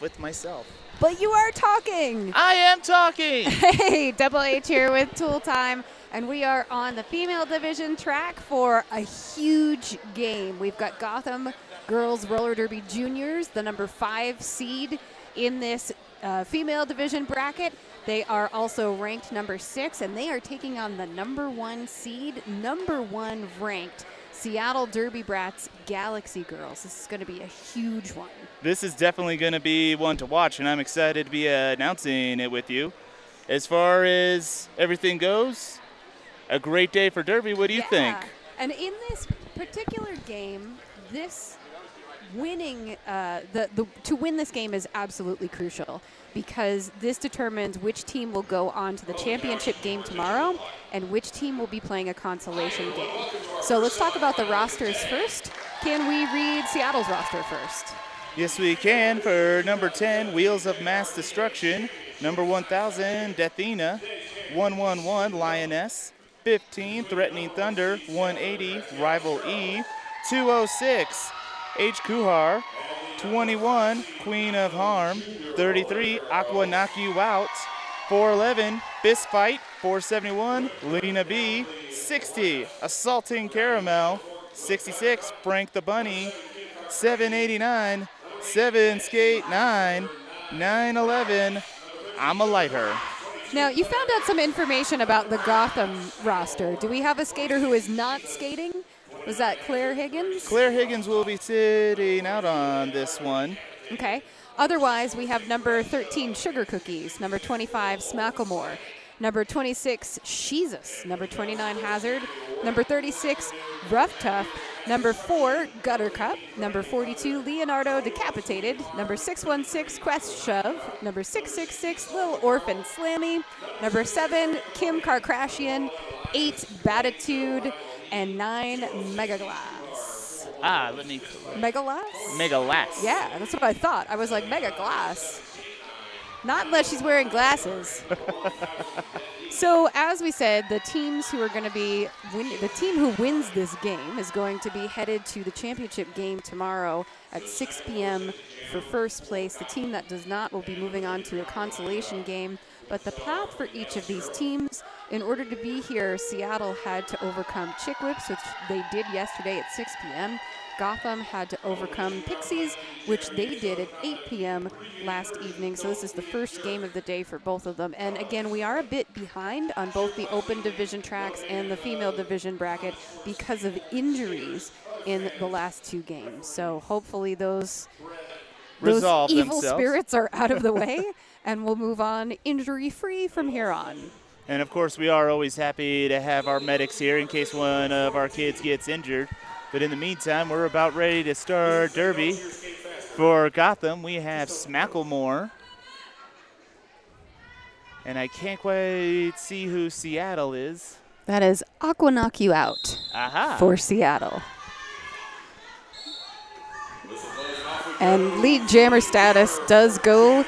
with myself. But you are talking. I am talking. Hey, Double H here with Tool Time, and we are on the female division track for a huge game. We've got Gotham Girls Roller Derby Juniors, the number 5 seed in this female division bracket. They are also ranked number 6, and they are taking on the number 1 seed, number 1 ranked Seattle Derby Brats Galaxy Girls. This is going to be a huge one. This is definitely going to be one to watch, and I'm excited to be announcing it with you. As far as everything goes, a great day for Derby. What do you think? And in this particular game, this winning, to win this game is absolutely crucial, because this determines which team will go on to the championship game tomorrow and which team will be playing a consolation game. So let's talk about the rosters first. Can we read Seattle's roster first? Yes, we can. For number 10, Wheels of Mass Destruction. Number 1,000, Deathina. 111, Lioness. 15, Threatening Thunder. 180, Rival E. 206, H. Kuhar. 21, Queen of Harm. 33, Aqua Knock You Out. 411, Fist Fight. 471, Lena B. 60, Assaulting Caramel. 66, Frank the Bunny. 789, 7 Skate 9. 911, I'm a Lighter. Now, you found out some information about the Gotham roster. Do we have a skater who is not skating? Was that Claire Higgins? Claire Higgins will be sitting out on this one. Okay. Otherwise, we have number 13, Sugar Cookies. Number 25, Smacklemore. Number 26, Sheezus. Number 29, Hazard. Number 36, Rough Tough. Number 4, Gutter Cup. Number 42, Leonardo Decapitated. Number 616, Quest Shove. Number 666, Lil Orphan Slammy. Number 7, Kim Kardashian. 8, Batitude. And 9, Megaglass. Let me... Megaglass? Megaglass. Yeah, that's what I thought. I was like, Megaglass. Not unless she's wearing glasses. So, as we said, the teams who are going to be the team who wins this game is going to be headed to the championship game tomorrow at 6 p.m. for first place. The team that does not will be moving on to a consolation game. But the path for each of these teams, in order to be here, Seattle had to overcome Chick Whips, which they did yesterday at 6 p.m. Gotham had to overcome Pixies, which they did at 8 p.m. last evening. So this is the first game of the day for both of them. And again, we are a bit behind on both the open division tracks and the female division bracket because of injuries in the last 2 games. So hopefully those evil spirits are out of the way, and we'll move on injury-free from here on. And of course, we are always happy to have our medics here in case one of our kids gets injured. But in the meantime, we're about ready to start Derby. For Gotham, we have Smacklemore. And I can't quite see who Seattle is. That is Aqua Knock You Out for Seattle. And lead jammer status does go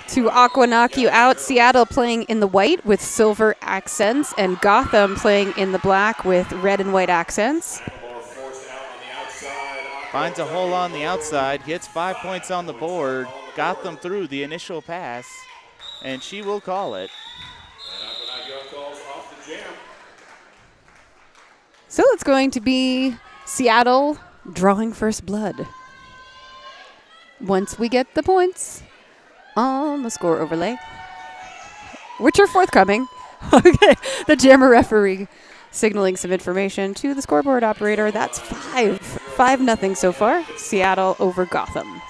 to Aqua Knock You Out. Seattle playing in the white with silver accents, and Gotham playing in the black with red and white accents. Finds a hole on the outside, gets 5 points on the board, got them through the initial pass, and she will call it. So it's going to be Seattle drawing first blood once we get the points on the score overlay, which are forthcoming. Okay, the jammer referee signaling some information to the scoreboard operator. That's 5-0 so far. Seattle over Gotham.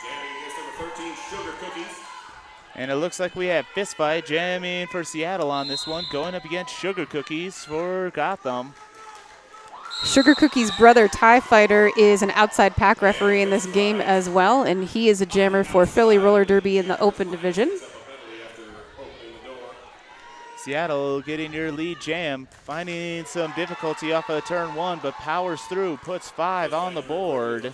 And it looks like we have fist fight jamming for Seattle on this one, going up against Sugar Cookies for Gotham. Sugar Cookie's brother, TIE Fighter, is an outside pack referee in this game as well, and he is a jammer for Philly Roller Derby in the open division. Seattle getting your lead jam, finding some difficulty off of turn 1, but powers through, puts 5 on the board.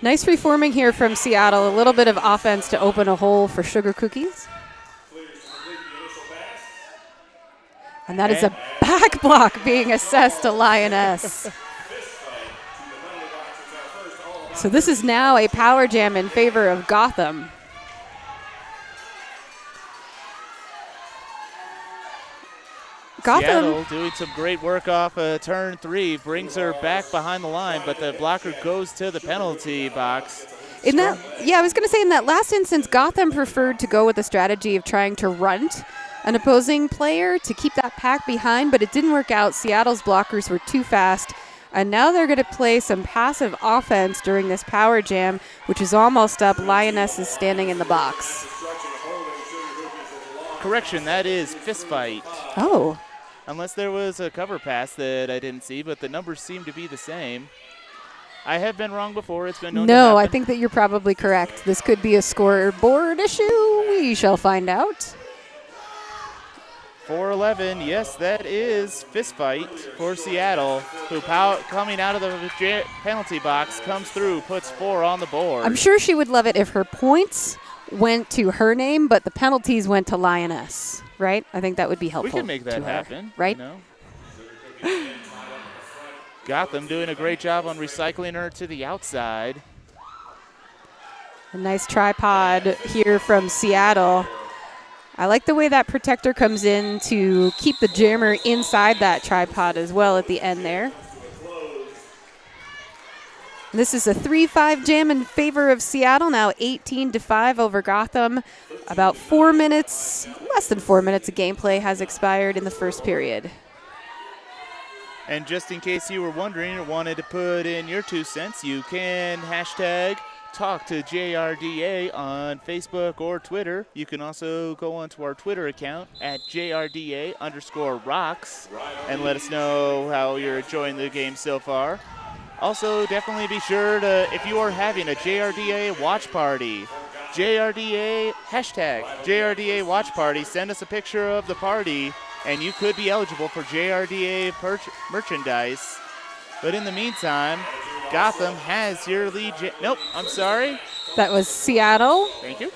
Nice reforming here from Seattle. A little bit of offense to open a hole for Sugar Cookies. And that is a back block being assessed to Lioness. So this is now a power jam in favor of Gotham. Seattle doing some great work off turn 3, brings her back behind the line, but the blocker goes to the penalty box. I was going to say in that last instance, Gotham preferred to go with the strategy of trying to runt an opposing player to keep that pack behind, but it didn't work out. Seattle's blockers were too fast, and now they're going to play some passive offense during this power jam, which is almost up. Lioness is standing in the box. Correction, that is fist fight. Oh. Unless there was a cover pass that I didn't see, but the numbers seem to be the same. I have been wrong before. It's been known to happen. I think that you're probably correct. This could be a scoreboard issue. We shall find out. 4-11, yes, that is fist fight for Seattle, who coming out of the penalty box, comes through, puts 4 on the board. I'm sure she would love it if her points went to her name, but the penalties went to Lioness, right? I think that would be helpful. We can make that happen. Right? You know? Gotham doing a great job on recycling her to the outside. A nice tripod here from Seattle. I like the way that protector comes in to keep the jammer inside that tripod as well at the end there. This is a 3-5 jam in favor of Seattle, now 18-5 over Gotham. About 4 minutes, less than 4 minutes of gameplay has expired in the first period. And just in case you were wondering or wanted to put in your 2 cents, you can hashtag talk to JRDA on Facebook or Twitter. You can also go onto our Twitter account at JRDA_rocks and let us know how you're enjoying the game so far. Also, definitely be sure to, if you are having a JRDA watch party, hashtag JRDA watch party, send us a picture of the party, and you could be eligible for JRDA merchandise. But in the meantime, Gotham has your lead. Nope, I'm sorry. That was Seattle. Thank you.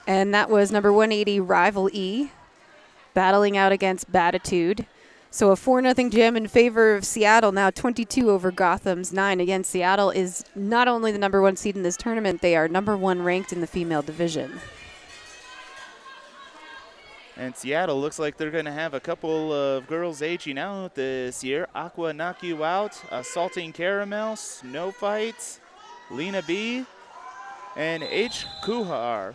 And that was number 180, Rival E, battling out against Batitude. So a 4-0 jam in favor of Seattle, now 22 over Gotham's 9. Again, Seattle is not only the number 1 seed in this tournament, they are number 1 ranked in the female division. And Seattle looks like they're going to have a couple of girls aging out this year. Aqua Knock You Out, Assaulting Caramel, Snow Fights, Lena B, and H. Kuhar.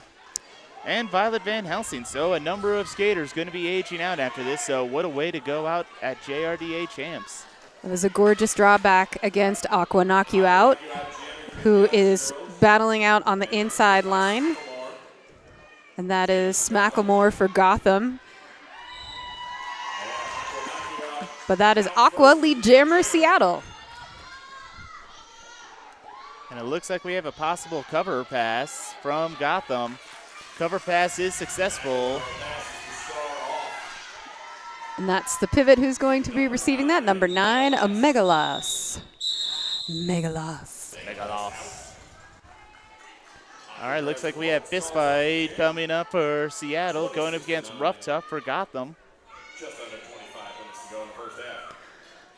And Violet Van Helsing. So a number of skaters going to be aging out after this. So what a way to go out at JRDA Champs. It was a gorgeous drawback against Aqua Knock You Out, who is battling out on the inside line. And that is Smacklemore for Gotham. But that is Aqua, lead jammer, Seattle. And it looks like we have a possible cover pass from Gotham. Cover pass is successful. And that's the pivot who's going to be receiving that. Number 9, a Megalos. Megalos. All right, looks like we have fist fight coming up for Seattle, going up against Rough Tough for Gotham.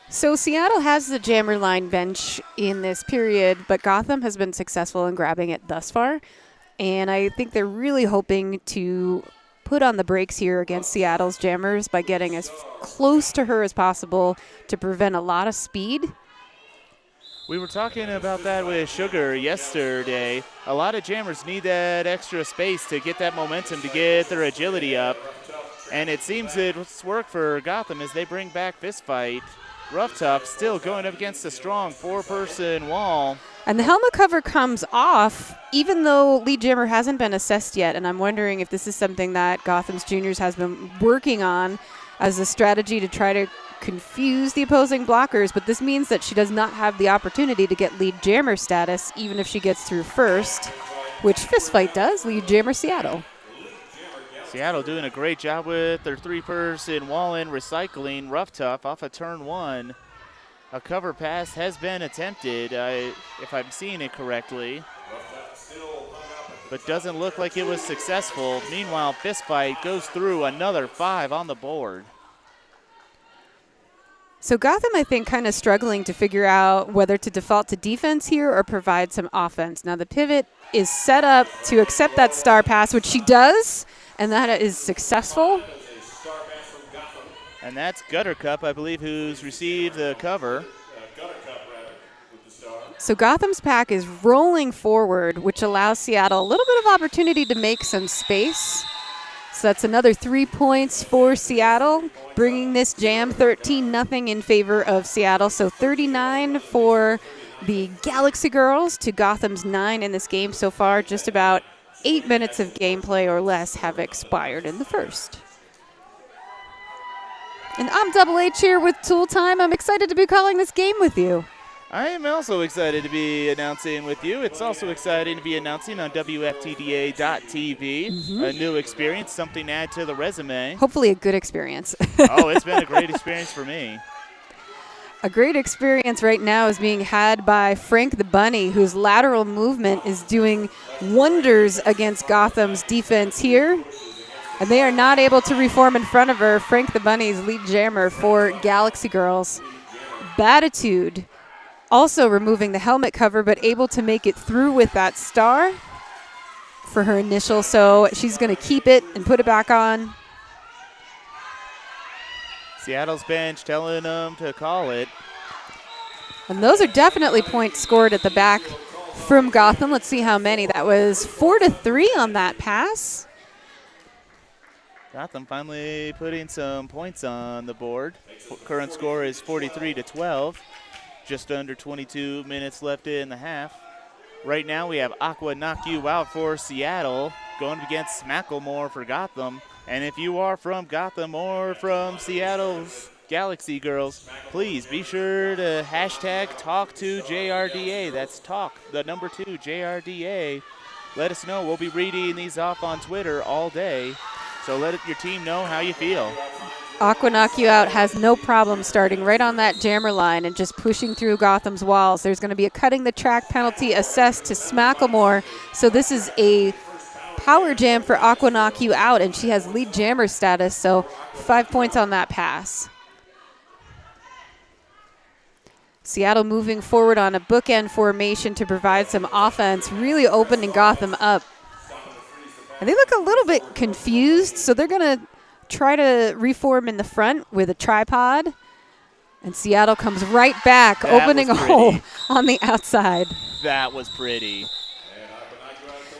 So Seattle has the jammer line bench in this period, but Gotham has been successful in grabbing it thus far. And I think they're really hoping to put on the brakes here against Seattle's jammers by getting as close to her as possible to prevent a lot of speed. We were talking about that with Sugar yesterday. A lot of jammers need that extra space to get that momentum, to get their agility up. And it seems it's worked for Gotham as they bring back fist fight. Rough Tough still going up against a strong 4-person wall. And the helmet cover comes off, even though lead jammer hasn't been assessed yet. And I'm wondering if this is something that Gotham's juniors has been working on as a strategy to try to confuse the opposing blockers. But this means that she does not have the opportunity to get lead jammer status, even if she gets through first, which fistfight does. Lead jammer Seattle. Seattle doing a great job with their 3-person wall-in recycling. Rough Tough off of turn 1. A cover pass has been attempted, if I'm seeing it correctly, but doesn't look like it was successful. Meanwhile, fist fight goes through, another 5 on the board. So Gotham, I think, kind of struggling to figure out whether to default to defense here or provide some offense. Now the pivot is set up to accept that star pass, which she does, and that is successful. And that's Gutter Cup, I believe, who's received the cover. So Gotham's pack is rolling forward, which allows Seattle a little bit of opportunity to make some space. So that's another 3 points for Seattle, bringing this jam 13-0 in favor of Seattle. So 39 for the Galaxy Girls to Gotham's 9 in this game so far. Just about 8 minutes of gameplay or less have expired in the first. And I'm Double H here with Tool Time. I'm excited to be calling this game with you. I am also excited to be announcing with you. It's also exciting to be announcing on WFTDA.tv. A new experience, something to add to the resume. Hopefully a good experience. Oh, it's been a great experience for me. A great experience right now is being had by Frank the Bunny, whose lateral movement is doing wonders against Gotham's defense here. And they are not able to reform in front of her. Frank the Bunny's lead jammer for Galaxy Girls. Batitude also removing the helmet cover, but able to make it through with that star for her initial. So she's going to keep it and put it back on. Seattle's bench telling them to call it. And those are definitely points scored at the back from Gotham. Let's see how many. That was 4-3 on that pass. Gotham finally putting some points on the board. Current score is 43-12. Just under 22 minutes left in the half. Right now we have Aqua Knock You Out for Seattle going against Macklemore for Gotham. And if you are from Gotham or from Seattle's Galaxy Girls, please be sure to hashtag talk to JRDA. That's talk, the number 2, JRDA. Let us know. We'll be reading these off on Twitter all day. So let your team know how you feel. Aqua Knock You Out has no problem starting right on that jammer line and just pushing through Gotham's walls. There's going to be a cutting the track penalty assessed to Smacklemore. So this is a power jam for Aqua Knock You Out, and she has lead jammer status, so 5 points on that pass. Seattle moving forward on a bookend formation to provide some offense, really opening Gotham up. And they look a little bit confused, so they're going to try to reform in the front with a tripod. And Seattle comes right back, opening a hole on the outside. That was pretty.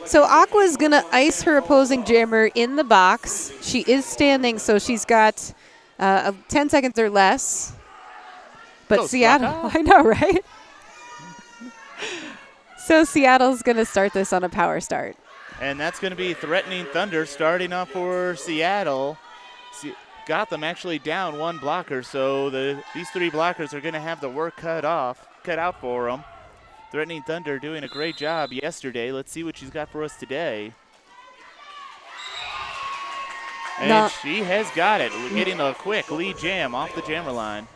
So Aqua's going to ice her opposing jammer in the box. She is standing, so she's got 10 seconds or less. But Seattle, I know, right? So Seattle's going to start this on a power start. And that's going to be Threatening Thunder starting off for Seattle. Gotham actually down one blocker, so these 3 blockers are going to have the work cut out for them. Threatening Thunder doing a great job yesterday. Let's see what she's got for us today. And she has got it. We're getting a quick lead jam off the jammer line.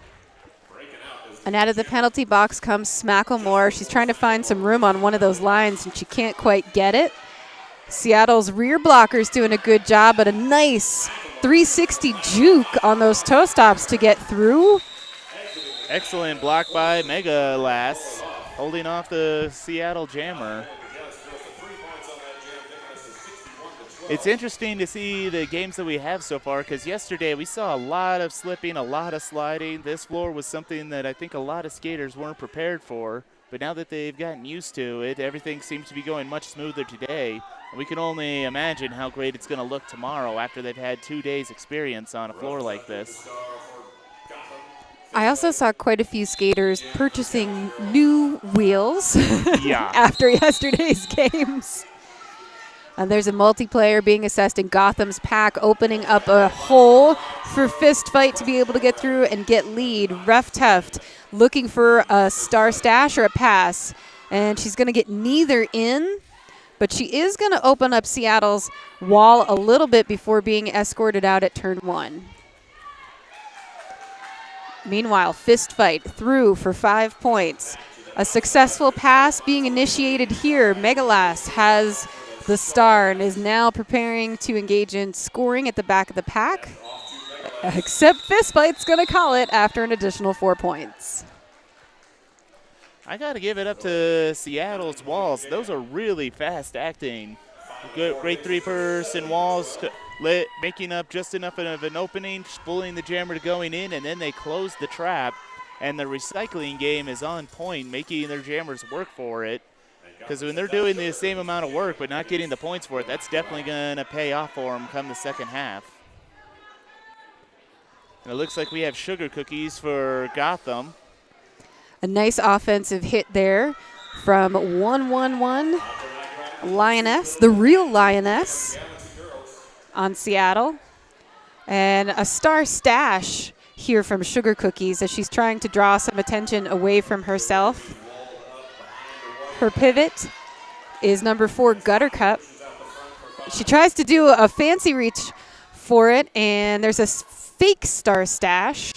And out of the penalty box comes Smacklemore. She's trying to find some room on one of those lines, and she can't quite get it. Seattle's rear blocker's doing a good job, but a nice 360 juke on those toe stops to get through. Excellent block by Mega Lass, holding off the Seattle jammer. It's interesting to see the games that we have so far, because yesterday we saw a lot of slipping, a lot of sliding. This floor was something that I think a lot of skaters weren't prepared for, but now that they've gotten used to it, everything seems to be going much smoother today. We can only imagine how great it's going to look tomorrow after they've had 2 days experience on a floor like this. I also saw quite a few skaters purchasing new wheels after yesterday's games. And there's a multiplayer being assessed in Gotham's pack, opening up a hole for Fist Fight to be able to get through and get lead. Rough Tuft looking for a star stash or a pass, and she's going to get neither in. But she is going to open up Seattle's wall a little bit before being escorted out at turn 1. Meanwhile, Fist Fight through for 5 points. A successful pass being initiated here. Megalass has the star and is now preparing to engage in scoring at the back of the pack. Except Fistfight's going to call it after an additional 4 points. I got to give it up to Seattle's walls. Those are really fast acting. Good, great three-person walls, making up just enough of an opening, pulling the jammer to going in, and then they close the trap. And the recycling game is on point, making their jammers work for it. Because when they're doing the same amount of work but not getting the points for it, that's definitely going to pay off for them come the second half. And it looks like we have sugar cookies for Gotham. A nice offensive hit there from 111 Lioness, the real Lioness, on Seattle. And a star stash here from Sugar Cookies as she's trying to draw some attention away from herself. Her pivot is number 4, Gutter Cup. She tries to do a fancy reach for it, and there's a fake star stash.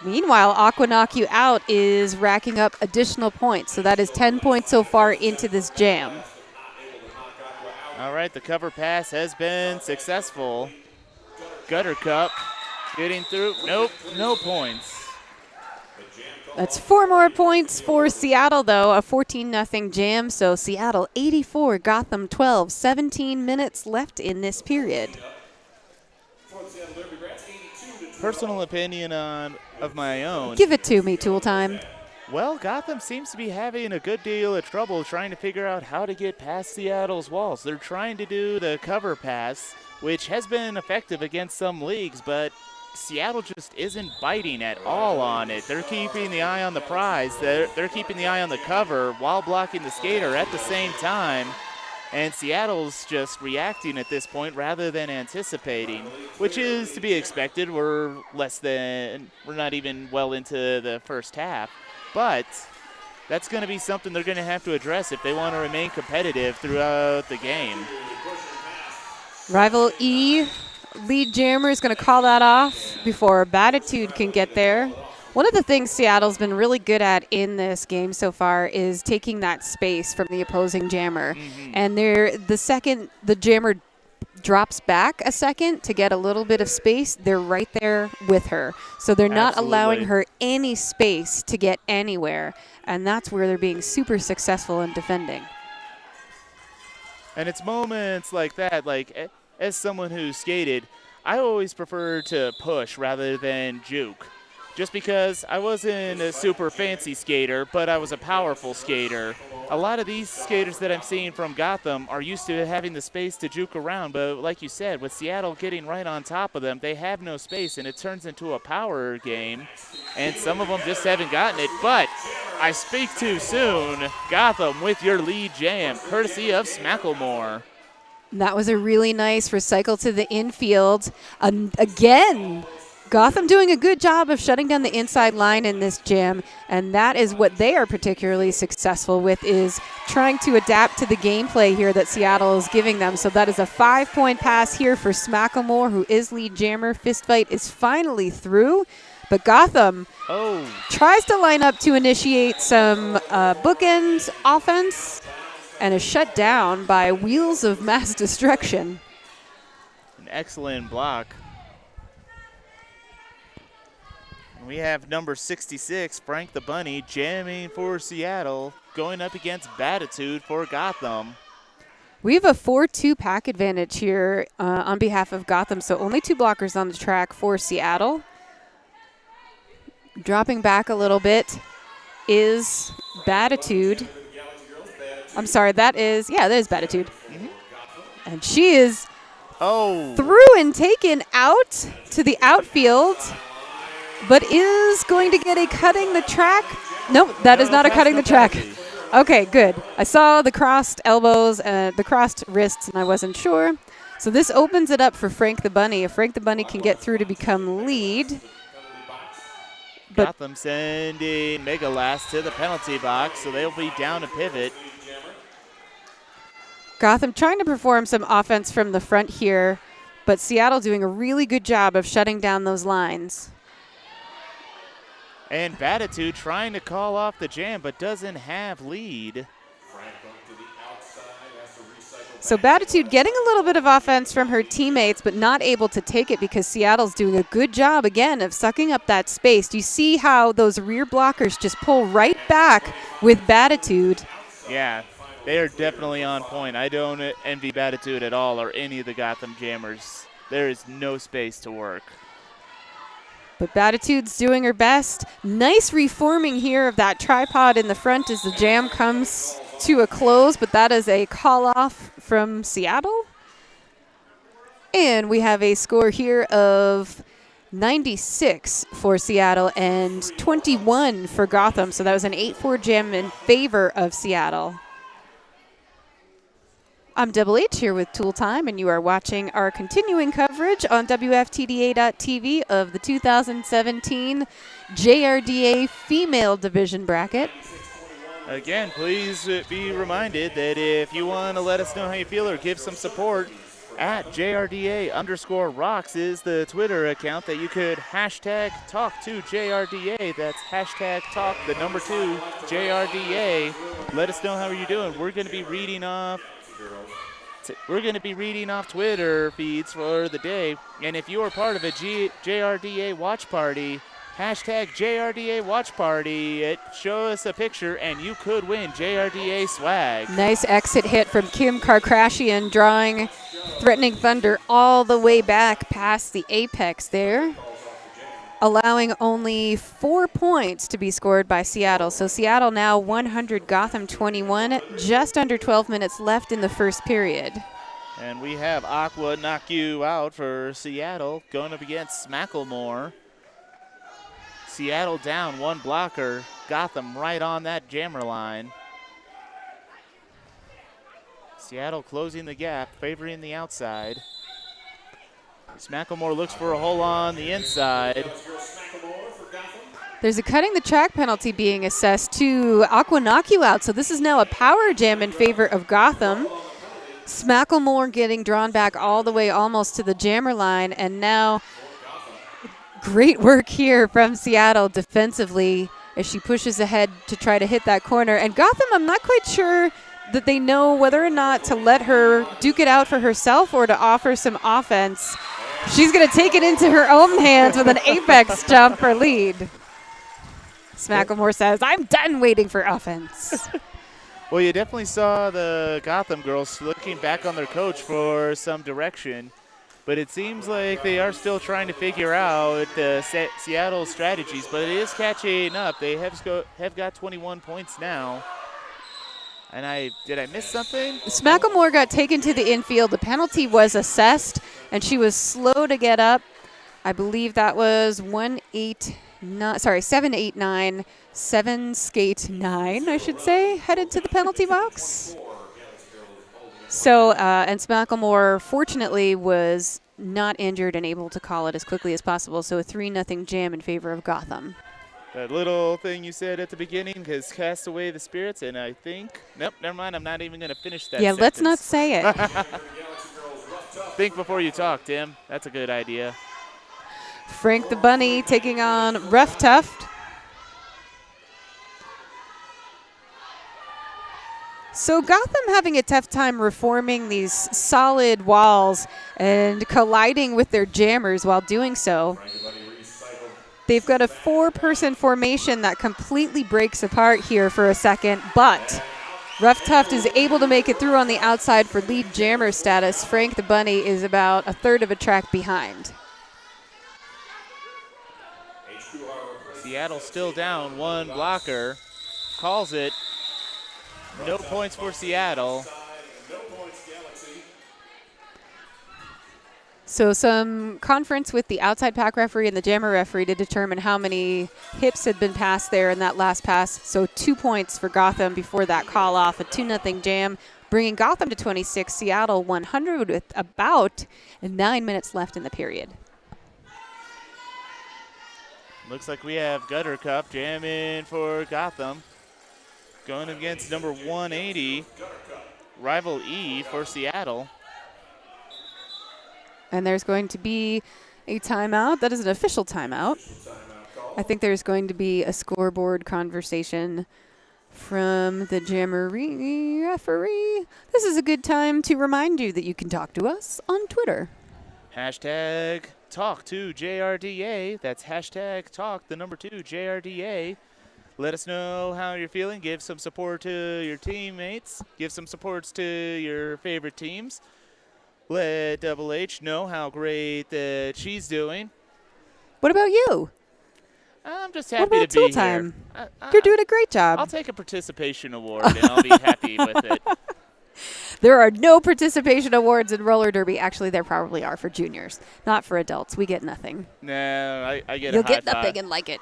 Meanwhile, Aqua Knock You Out is racking up additional points. So that is 10 points so far into this jam. All right, the cover pass has been successful. Gutter Cup getting through. Nope, no points. That's 4 more points for Seattle, though. A 14-0 jam. So Seattle 84, Gotham 12. 17 minutes left in this period. Personal opinion of my own. Give it to me, Tool Time. Well, Gotham seems to be having a good deal of trouble trying to figure out how to get past Seattle's walls. They're trying to do the cover pass, which has been effective against some leagues, but Seattle just isn't biting at all on it. They're keeping the eye on the prize. They're keeping the eye on the cover while blocking the skater at the same time. And Seattle's just reacting at this point rather than anticipating, which is to be expected. We're not even well into the first half. But that's going to be something they're going to have to address if they want to remain competitive throughout the game. Rival E lead jammer is going to call that off before Batitude can get there. One of the things Seattle's been really good at in this game so far is taking that space from the opposing jammer. Mm-hmm. And the second the jammer drops back a second to get a little bit of space, they're right there with her. So they're not allowing her any space to get anywhere. And that's where they're being super successful in defending. And it's moments like that, like as someone who skated, I always prefer to push rather than juke. Just because I wasn't a super fancy skater, but I was a powerful skater. A lot of these skaters that I'm seeing from Gotham are used to having the space to juke around, but like you said, with Seattle getting right on top of them, they have no space, and it turns into a power game, and some of them just haven't gotten it. But I speak too soon. Gotham with your lead jam, courtesy of Smacklemore. That was a really nice recycle to the infield. Again, Gotham doing a good job of shutting down the inside line in this jam, and that is what they are particularly successful with, is trying to adapt to the gameplay here that Seattle is giving them. So that is a 5-point pass here for Smacklemore, who is lead jammer. Fistfight is finally through, but Gotham tries to line up to initiate some bookend offense and is shut down by Wheels of Mass Destruction. An excellent block. We have number 66, Frank the Bunny, jamming for Seattle, going up against Batitude for Gotham. We have a 4-2 pack advantage here on behalf of Gotham, so only 2 blockers on the track for Seattle. Dropping back a little bit is Batitude. I'm sorry, that is Batitude. Mm-hmm. And she is through and taken out to the outfield, but is going to get a cutting the track. Nope, that is not a cutting the track. Okay, good. I saw the crossed elbows, the crossed wrists, and I wasn't sure. So this opens it up for Frank the Bunny. If Frank the Bunny can get through to become lead. Gotham sending Mega Last to the penalty box, so they'll be down to pivot. Gotham trying to perform some offense from the front here, but Seattle doing a really good job of shutting down those lines. And Batitude trying to call off the jam, but doesn't have lead. So Batitude getting a little bit of offense from her teammates, but not able to take it because Seattle's doing a good job, again, of sucking up that space. Do you see how those rear blockers just pull right back with Batitude? Yeah, they are definitely on point. I don't envy Batitude at all or any of the Gotham Jammers. There is no space to work. But Batitude's doing her best. Nice reforming here of that tripod in the front as the jam comes to a close, but that is a call-off from Seattle. And we have a score here of 96 for Seattle and 21 for Gotham. So that was an 8-4 jam in favor of Seattle. I'm Double H here with Tool Time, and you are watching our continuing coverage on WFTDA.tv of the 2017 JRDA Female Division Bracket. Again, please be reminded that if you want to let us know how you feel or give some support, at JRDA_rocks is the Twitter account that you could hashtag talk to JRDA. That's hashtag talk, the number 2, JRDA. Let us know how you're doing. We're going to be reading off Twitter feeds for the day. And if you are part of a JRDA watch party, hashtag JRDA watch party. Show us a picture and you could win JRDA swag. Nice exit hit from Kim Karkrashian, drawing Threatening Thunder all the way back past the apex there, allowing only 4 points to be scored by Seattle. So Seattle now 100, Gotham 21, just under 12 minutes left in the first period. And we have Aqua knock you out for Seattle going up against Macklemore. Seattle down 1 blocker, Gotham right on that jammer line. Seattle closing the gap, favoring the outside. Macklemore looks for a hole on the inside. There's a cutting the track penalty being assessed to Aqua knock you out. So this is now a power jam in favor of Gotham. Macklemore getting drawn back all the way almost to the jammer line. And now great work here from Seattle defensively as she pushes ahead to try to hit that corner. And Gotham, I'm not quite sure that they know whether or not to let her duke it out for herself or to offer some offense. She's going to take it into her own hands with an apex jump for lead. Macklemore says, I'm done waiting for offense. Well, you definitely saw the Gotham girls looking back on their coach for some direction, but it seems like they are still trying to figure out the Seattle strategies, but it is catching up. They have got 21 points now. And did I miss something? Macklemore got taken to the infield. The penalty was assessed, and she was slow to get up. I believe that was 7-8-9, 7 skate 9, I should say, headed to the penalty box. So, and Macklemore fortunately was not injured and able to call it as quickly as possible. So a 3-0 jam in favor of Gotham. That little thing you said at the beginning has cast away the spirits, and I think, nope, never mind, I'm not even going to finish that sentence. Let's not say it. Think before you talk, Tim. That's a good idea. Frank the Bunny taking on Rough Tuft. So Gotham having a tough time reforming these solid walls and colliding with their jammers while doing so. They've got a 4-person formation that completely breaks apart here for a second, but Rough Tuft is able to make it through on the outside for lead jammer status. Frank the Bunny is about a third of a track behind. Seattle still down 1 blocker. Calls it. No points for Seattle. So some conference with the outside pack referee and the jammer referee to determine how many hips had been passed there in that last pass. So 2 points for Gotham before that call off. A 2-0 jam, bringing Gotham to 26, Seattle 100 with about 9 minutes left in the period. Looks like we have Gutter Cup jamming for Gotham. Going against number 180, Rival E for Seattle. And there's going to be a timeout. That is an official timeout. I think there's going to be a scoreboard conversation From the Jamboree referee, this is a good time to remind you that you can talk to us on Twitter. Hashtag talk to JRDA. That's hashtag talk, the number 2, JRDA. Let us know how you're feeling. Give some support to your teammates. Give some supports to your favorite teams. Let Double H know how great that she's doing. What about you? I'm just What happy about to be Tool Time? here. You're doing a great job. I'll take a participation award, and I'll be happy with it. There are no participation awards in roller derby. Actually, there probably are for juniors, not for adults. We get nothing. No, I get You'll a high get five. nothing and like it.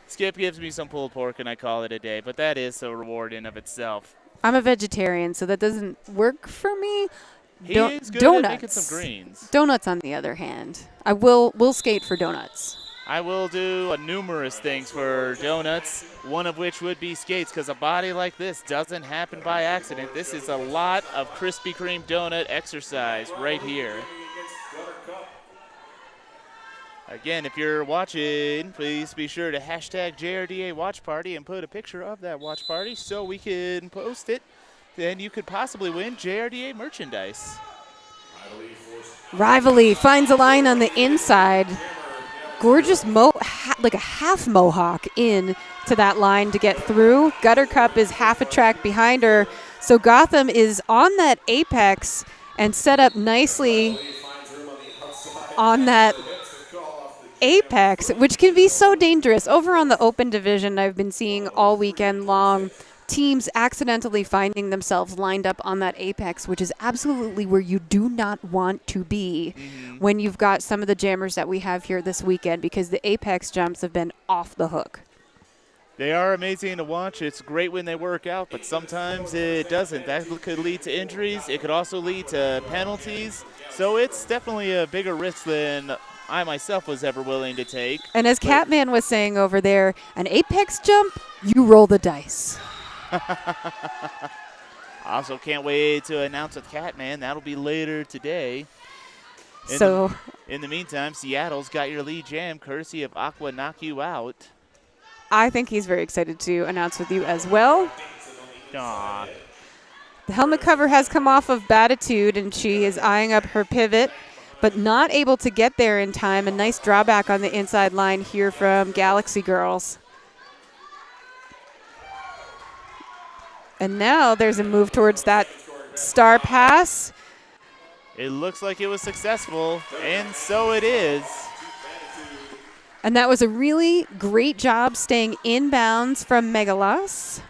Skip gives me some pulled pork, and I call it a day, but that is a reward in of itself. I'm a vegetarian, so that doesn't work for me. He is good donuts. at making some greens. Donuts, on the other hand, we'll skate for donuts. I will do numerous things for donuts, one of which would be skates, because a body like this doesn't happen by accident. This is a lot of Krispy Kreme donut exercise right here. Again, if you're watching, please be sure to hashtag JRDA Watch Party and put a picture of that watch party so we can post it. Then you could possibly win JRDA merchandise. Rivalry finds a line on the inside. Gorgeous like a half mohawk in to that line to get through. Gutter Cup is half a track behind her. So Gotham is on that apex and set up nicely on that apex, which can be so dangerous. Over on the open division, I've been seeing all weekend long teams accidentally finding themselves lined up on that apex, which is absolutely where you do not want to be when you've got some of the jammers that we have here this weekend, because the apex jumps have been off the hook. They are amazing to watch. It's great when they work out, but sometimes it doesn't. That could lead to injuries. It could also lead to penalties. So it's definitely a bigger risk than I myself was ever willing to take. And as Catman was saying over there, an apex jump, you roll the dice. Also can't wait to announce with Catman. That'll be later today. In the meantime, Seattle's got your lead jam courtesy of Aqua Knock You Out. I think he's very excited to announce with you as well. Aww. The helmet cover has come off of Batitude, and she is eyeing up her pivot, but not able to get there in time. A nice drawback on the inside line here from Galaxy Girls. And now there's a move towards that star pass. It looks like it was successful, and so it is. And that was a really great job staying inbounds from Megalas.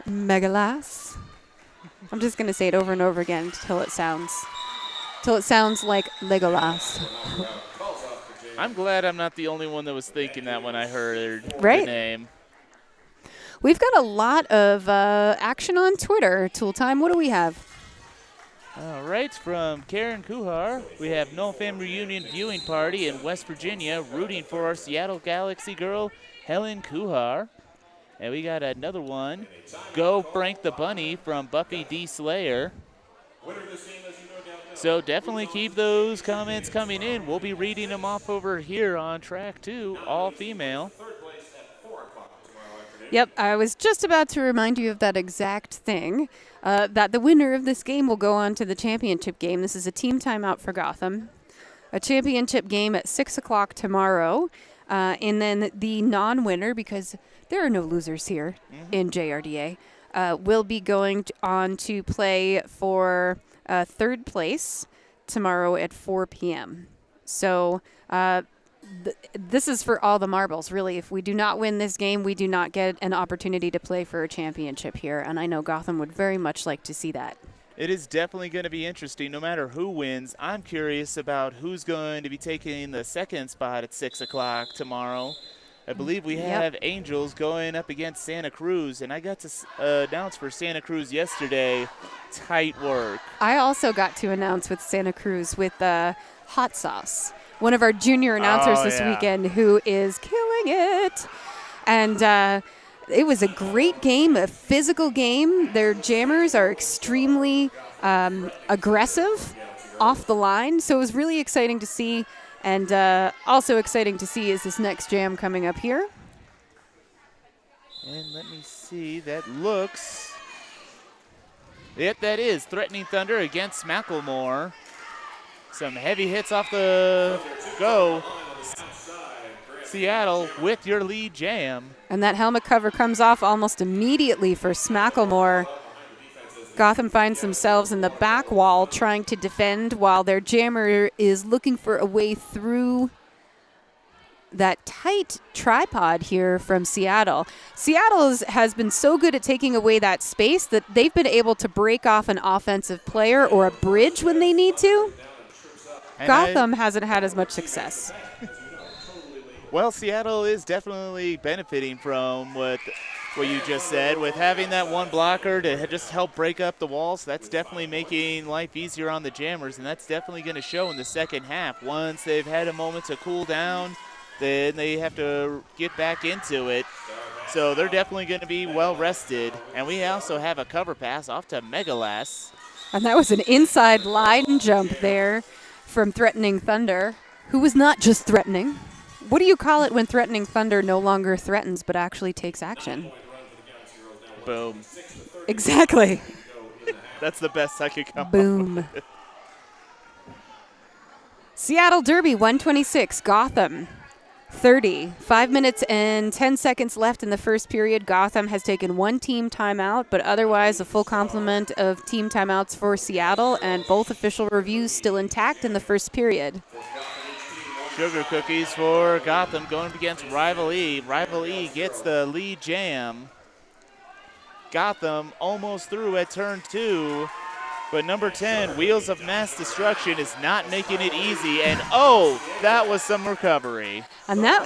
I'm just going to say it over and over again until it sounds like Legolas. I'm glad I'm not the only one that was thinking that when I heard the name. We've got a lot of action on Twitter. Tool Time, what do we have? All right, from Karen Kuhar, we have No Family Reunion Viewing Party in West Virginia, rooting for our Seattle Galaxy girl, Helen Kuhar. And we got another one, Go Frank the Bunny from Buffy D. Slayer. So definitely keep those comments coming in. We'll be reading them off over here on track 2, all female. Yep, I was just about to remind you of that exact thing, that the winner of this game will go on to the championship game. This is a team timeout for Gotham. A championship game at 6 o'clock tomorrow. And then the non-winner, because there are no losers here in JRDA, will be going on to play for third place tomorrow at 4 p.m. So this is for all the marbles, really. If we do not win this game, we do not get an opportunity to play for a championship here, and I know Gotham would very much like to see that. It is definitely going to be interesting no matter who wins. I'm curious about who's going to be taking the second spot at 6 o'clock tomorrow. I believe we have Angels going up against Santa Cruz, and I got to announce for Santa Cruz yesterday. Tight work. I also got to announce with Santa Cruz with Hot Sauce, one of our junior announcers this weekend, who is killing it. And it was a great game, a physical game. Their jammers are extremely aggressive off the line, so it was really exciting to see. And also exciting to see is this next jam coming up here. And let me see, that looks Yep, that is Threatening Thunder against Macklemore. Some heavy hits off the go. Seattle with your lead jam. And that helmet cover comes off almost immediately for Macklemore. Gotham finds themselves in the back wall trying to defend while their jammer is looking for a way through that tight tripod here from Seattle. Seattle has been so good at taking away that space that they've been able to break off an offensive player or a bridge when they need to. And Gotham hasn't had as much success. Well, Seattle is definitely benefiting from what you just said with having that one blocker to just help break up the walls. That's definitely making life easier on the jammers, and that's definitely going to show in the second half. Once they've had a moment to cool down, then they have to get back into it. So they're definitely going to be well rested. And we also have a cover pass off to Megalas. And that was an inside line jump there from Threatening Thunder, who was not just threatening. What do you call it when Threatening Thunder no longer threatens but actually takes action? Boom. Exactly. That's the best I could come Boom. up with. Seattle Derby 126, Gotham 30. 5 minutes and 10 seconds left in the first period. Gotham has taken one team timeout, but otherwise a full complement of team timeouts for Seattle, and both official reviews still intact in the first period. Sugar cookies for Gotham going against Rival E. Rival E gets the lead jam. Gotham almost through at turn 2, but number 10, Wheels of Mass Destruction, is not making it easy, and oh, that was some recovery. And that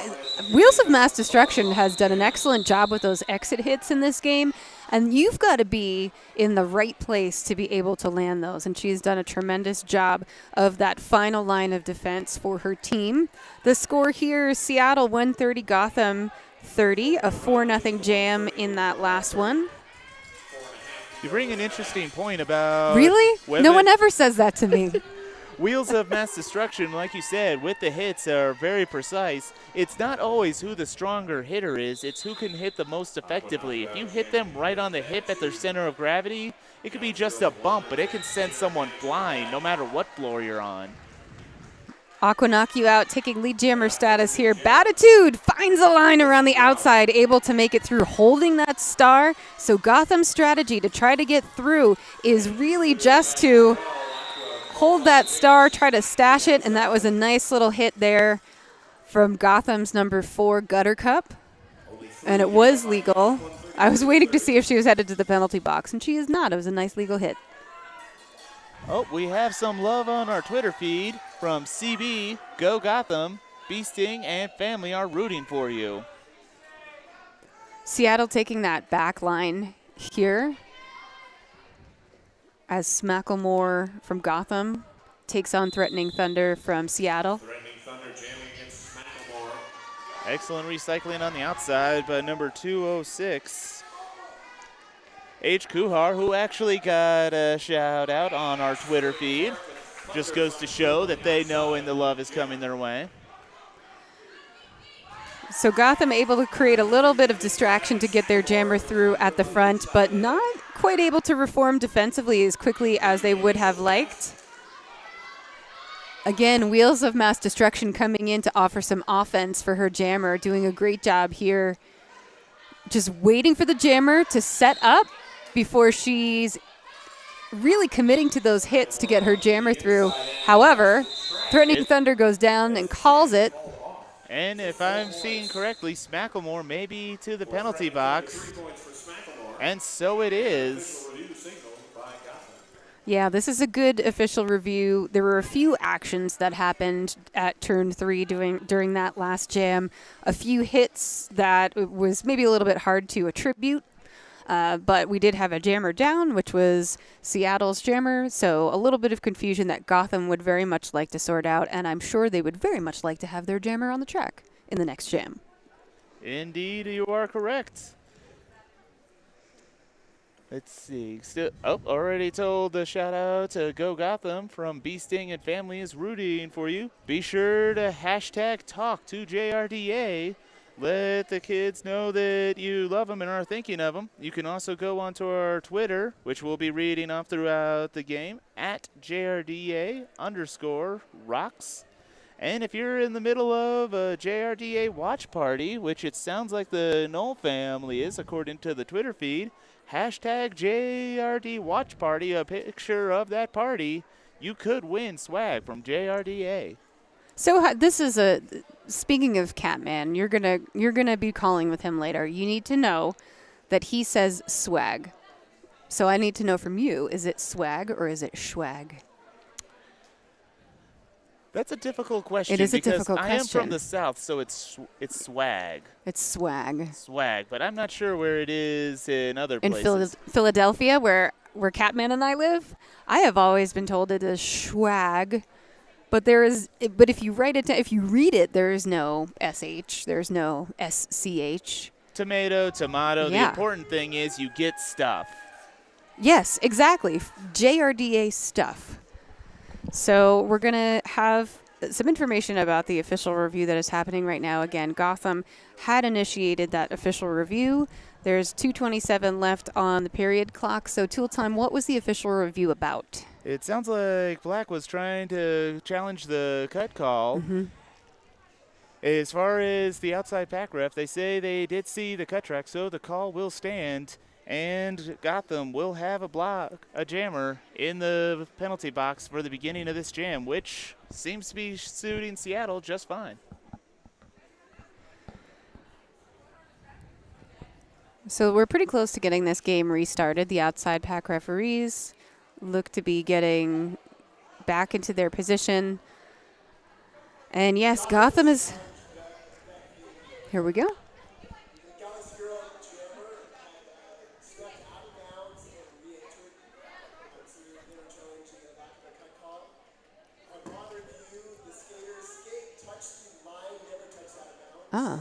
Wheels of Mass Destruction has done an excellent job with those exit hits in this game, and you've got to be in the right place to be able to land those, and she's done a tremendous job of that final line of defense for her team. The score here is Seattle 130, Gotham 30, a 4-0 jam in that last one. You bring an interesting point about... Really? No one ever says that to me. Wheels of Mass Destruction, like you said, with the hits are very precise. It's not always who the stronger hitter is, it's who can hit the most effectively. If you hit them right on the hip at their center of gravity, it could be just a bump, but it can send someone flying no matter what floor you're on. Aqua knock you out, taking lead jammer status here. Batitude finds a line around the outside, able to make it through, holding that star. So Gotham's strategy to try to get through is really just to hold that star, try to stash it, and that was a nice little hit there from Gotham's number 4 Gutter Cup. And it was legal. I was waiting to see if she was headed to the penalty box, and she is not. It was a nice legal hit. Oh, we have some love on our Twitter feed from CB, Go Gotham, B-Sting, and family are rooting for you. Seattle taking that back line here as Macklemore from Gotham takes on Threatening Thunder from Seattle. Threatening Thunder jamming against Macklemore. Excellent recycling on the outside by number 206. H. Kuhar, who actually got a shout out on our Twitter feed. Just goes to show that they know when the love is coming their way. So Gotham able to create a little bit of distraction to get their jammer through at the front, but not quite able to reform defensively as quickly as they would have liked. Again, Wheels of Mass Destruction coming in to offer some offense for her jammer, doing a great job here. Just waiting for the jammer to set up before she's really committing to those hits to get her jammer through. However, Threatening Thunder goes down and calls it. And if I'm seeing correctly, Macklemore may be to the penalty box. And so it is. Yeah, this is a good official review. There were a few actions that happened at turn 3 during that last jam. A few hits that was maybe a little bit hard to attribute. But we did have a jammer down, which was Seattle's jammer. So a little bit of confusion that Gotham would very much like to sort out. And I'm sure they would very much like to have their jammer on the track in the next jam. Indeed, you are correct. Let's see. Already told the shout out to Go Gotham from B-Sting and family is rooting for you. Be sure to hashtag talk to JRDA. let the kids know that you love them and are thinking of them. You can also go onto our Twitter, which we'll be reading off throughout the game, at JRDA_rocks. And if you're in the middle of a JRDA watch party, which it sounds like the Knoll family is according to the Twitter feed, hashtag JRD watch party, a picture of that party, you could win swag from JRDA. So this is speaking of Catman, you're gonna be calling with him later. You need to know that he says swag. So I need to know from you, is it swag or is it schwag? That's a difficult question. It is a because difficult I question. am from the South, so it's swag. It's swag. Swag, but I'm not sure where it is in other In places. Philadelphia, where Catman and I live, I have always been told it is schwag. But if you read it, there is no sh, there's no sch. Tomato. Yeah. The important thing is you get stuff. Yes, exactly. JRDA stuff. So we're going to have some information about the official review that is happening right now. Again, Gotham had initiated that official review. There's 2:27 left on the period clock. So, Tool Time, what was the official review about? It sounds like Black was trying to challenge the cut call. Mm-hmm. As far as the outside pack ref, they say they did see the cut track, so the call will stand. And Gotham will have a jammer in the penalty box for the beginning of this jam, which seems to be suiting Seattle just fine. So we're pretty close to getting this game restarted. The outside pack referees look to be getting back into their position. And yes, Gotham is... Here we go. Ah.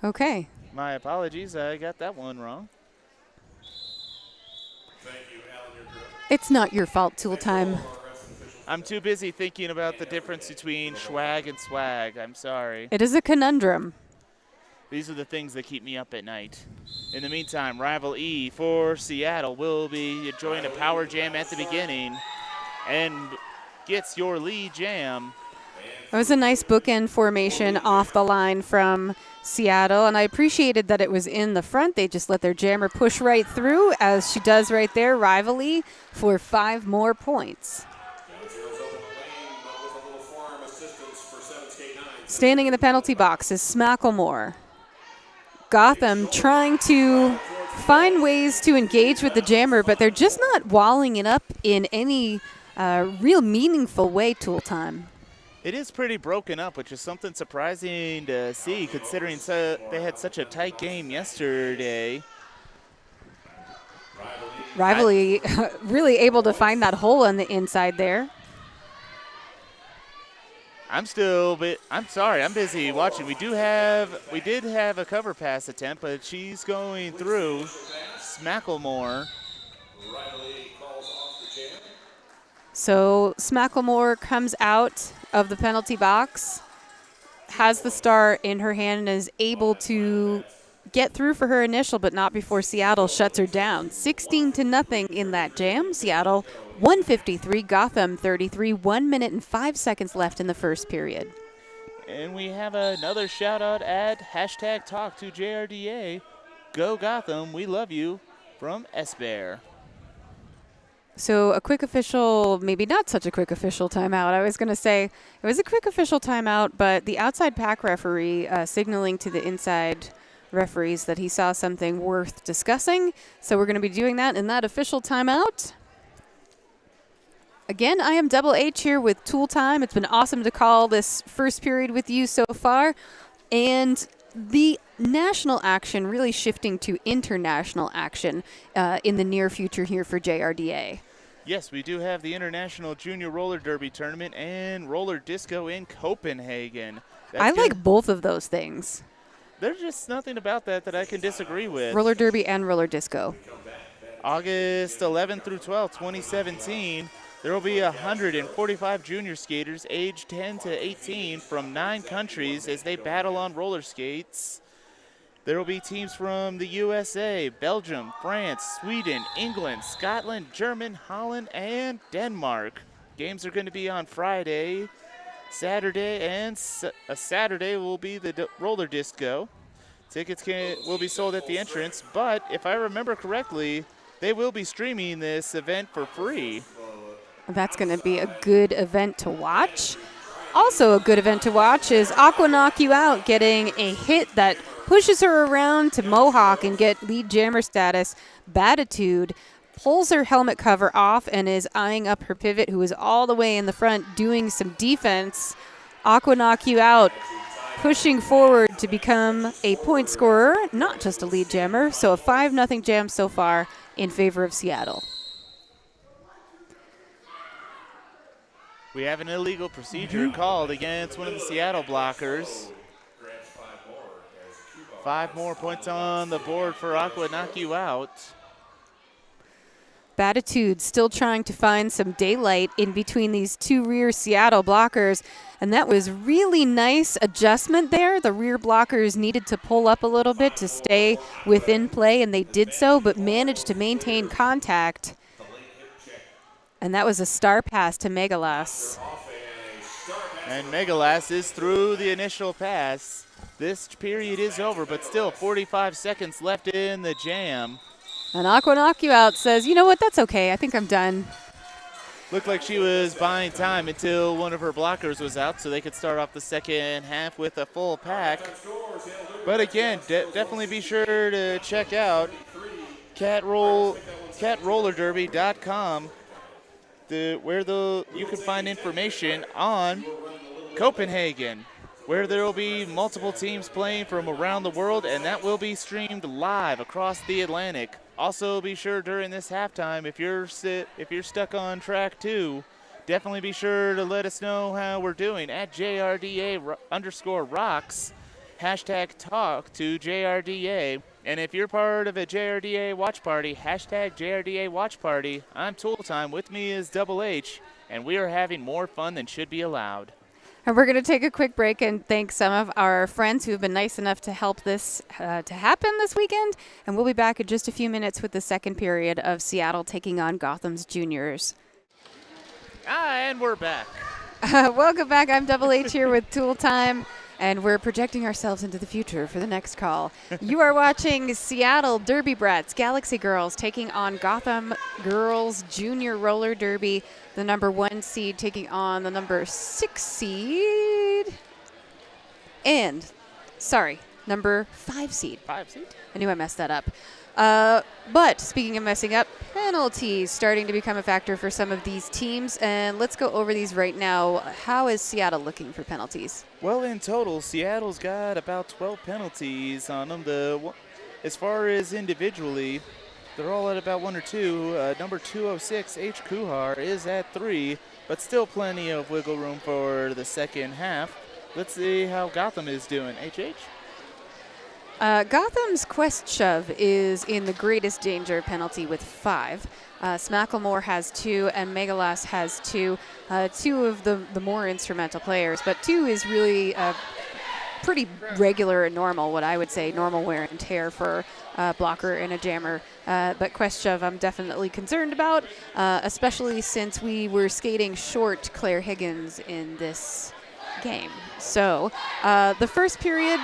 Okay. My apologies, I got that one wrong. Thank you, Alan. You're correct. It's not your fault, Tool Time. I'm too busy thinking about the difference between schwag and swag. I'm sorry. It is a conundrum. These are the things that keep me up at night. In the meantime, Rival E for Seattle will be enjoying a power jam at the beginning and gets your lead jam. It was a nice bookend formation off the line from Seattle, and I appreciated that it was in the front. They just let their jammer push right through, as she does right there, Rival E, for 5 more points. Standing in the penalty box is Smacklemore. Gotham trying to find ways to engage with the jammer, but they're just not walling it up in any real meaningful way, Tool Time. It is pretty broken up, which is something surprising to see, considering they had such a tight game yesterday. Rival E really able to find that hole on the inside there. I'm sorry, I'm busy watching. We did have a cover pass attempt, but she's going through. Smacklemore. So Smacklemore comes out of the penalty box, has the star in her hand, and is able to get through for her initial, but not before Seattle shuts her down. 16-0 in that jam. Seattle 153, Gotham 33, 1 minute and 5 seconds left in the first period. And we have another shout out at #TalkToJRDA. Go Gotham, we love you, from S-Bear. So a quick official, maybe not such a quick official timeout. I was going to say it was a quick official timeout, but the outside pack referee signaling to the inside referees that he saw something worth discussing. So we're going to be doing that in that official timeout. Again, I am Double H here with Tool Time. It's been awesome to call this first period with you so far. And the national action really shifting to international action in the near future here for JRDA. Yes, we do have the International Junior Roller Derby Tournament and Roller Disco in Copenhagen. I like both of those things. There's just nothing about that I can disagree with. Roller Derby and Roller Disco. August 11th through 12th, 2017. There will be 145 junior skaters aged 10 to 18 from 9 countries as they battle on roller skates. There will be teams from the USA, Belgium, France, Sweden, England, Scotland, Germany, Holland, and Denmark. Games are going to be on Friday, Saturday, and Saturday will be the roller disco. Tickets will be sold at the entrance, but if I remember correctly, they will be streaming this event for free. That's going to be a good event to watch. Also a good event to watch is Aqua Knock You Out getting a hit that pushes her around to Mohawk and get lead jammer status. Batitude pulls her helmet cover off and is eyeing up her pivot, who is all the way in the front doing some defense. Aqua Knock You Out pushing forward to become a point scorer, not just a lead jammer. So a 5-0 jam so far in favor of Seattle. We have an illegal procedure called against one of the Seattle blockers. 5 more points on the board for Aqua Knock You Out. Batitude still trying to find some daylight in between these 2 rear Seattle blockers, and that was really nice adjustment there. The rear blockers needed to pull up a little bit to stay within play, and they did so, but managed to maintain contact. And that was a star pass to Megalas. And Megalas is through the initial pass. This period is over, but still 45 seconds left in the jam. And Aqua Knock You Out says, you know what, that's okay. I think I'm done. Looked like she was buying time until one of her blockers was out so they could start off the second half with a full pack. But again, definitely be sure to check out catrollerderby.com where you can find information on Copenhagen, where there will be multiple teams playing from around the world, and that will be streamed live across the Atlantic. Also, be sure during this halftime, if you're stuck on track 2, definitely be sure to let us know how we're doing at JRDA_rocks, #talk to JRDA. And if you're part of a JRDA watch party, #JRDA watch party. I'm Tool Time. With me is Double H, and we are having more fun than should be allowed. And we're going to take a quick break and thank some of our friends who have been nice enough to help this to happen this weekend. And we'll be back in just a few minutes with the second period of Seattle taking on Gotham's juniors. And we're back. Welcome back. I'm Double H here with Tool Time, and we're projecting ourselves into the future for the next call. You are watching Seattle Derby Brats, Galaxy Girls taking on Gotham Girls Junior Roller Derby. The number 1 seed taking on the number 6 seed. And, sorry, number 5 seed. 5 seed? I knew I messed that up. But speaking of messing up, penalties starting to become a factor for some of these teams. And let's go over these right now. How is Seattle looking for penalties? Well, in total, Seattle's got about 12 penalties on them. As far as individually, they're all at about 1 or 2. Number 206, H. Kuhar, is at 3, but still plenty of wiggle room for the second half. Let's see how Gotham is doing. HH? Gotham's Quest Shove is in the greatest danger penalty with 5. Smacklemore has 2, and Megalas has 2. 2 of the more instrumental players, but 2 is really pretty regular and normal, what I would say, normal wear and tear for a blocker and a jammer. But Quest Shove I'm definitely concerned about, especially since we were skating short Claire Higgins in this game. So the first period,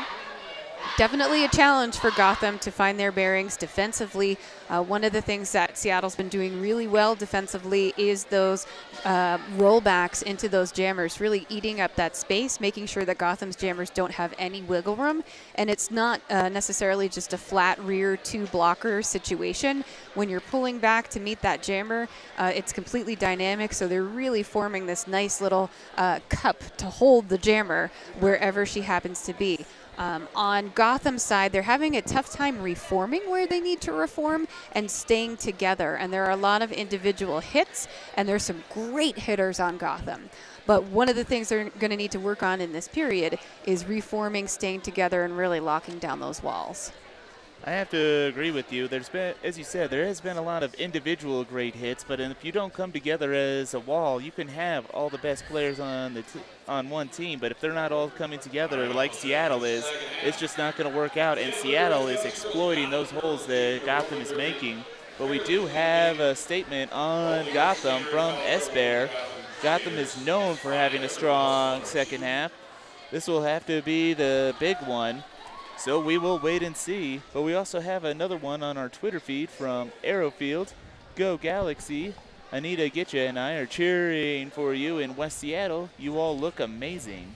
definitely a challenge for Gotham to find their bearings defensively. One of the things that Seattle's been doing really well defensively is those rollbacks into those jammers, really eating up that space, making sure that Gotham's jammers don't have any wiggle room. And it's not necessarily just a flat rear 2 blocker situation. When you're pulling back to meet that jammer, it's completely dynamic. So they're really forming this nice little cup to hold the jammer wherever she happens to be. On Gotham's side, they're having a tough time reforming where they need to reform and staying together. And there are a lot of individual hits, and there's some great hitters on Gotham. But one of the things they're going to need to work on in this period is reforming, staying together, and really locking down those walls. I have to agree with you. There's been, as you said, there has been a lot of individual great hits, but if you don't come together as a wall, you can have all the best players on on one team, but if they're not all coming together like Seattle is, it's just not going to work out, and Seattle is exploiting those holes that Gotham is making. But we do have a statement on Gotham from Esbear. Gotham is known for having a strong second half. This will have to be the big one. So we will wait and see. But we also have another one on our Twitter feed from Arrowfield. Go Galaxy. Anita Gitcha and I are cheering for you in West Seattle. You all look amazing.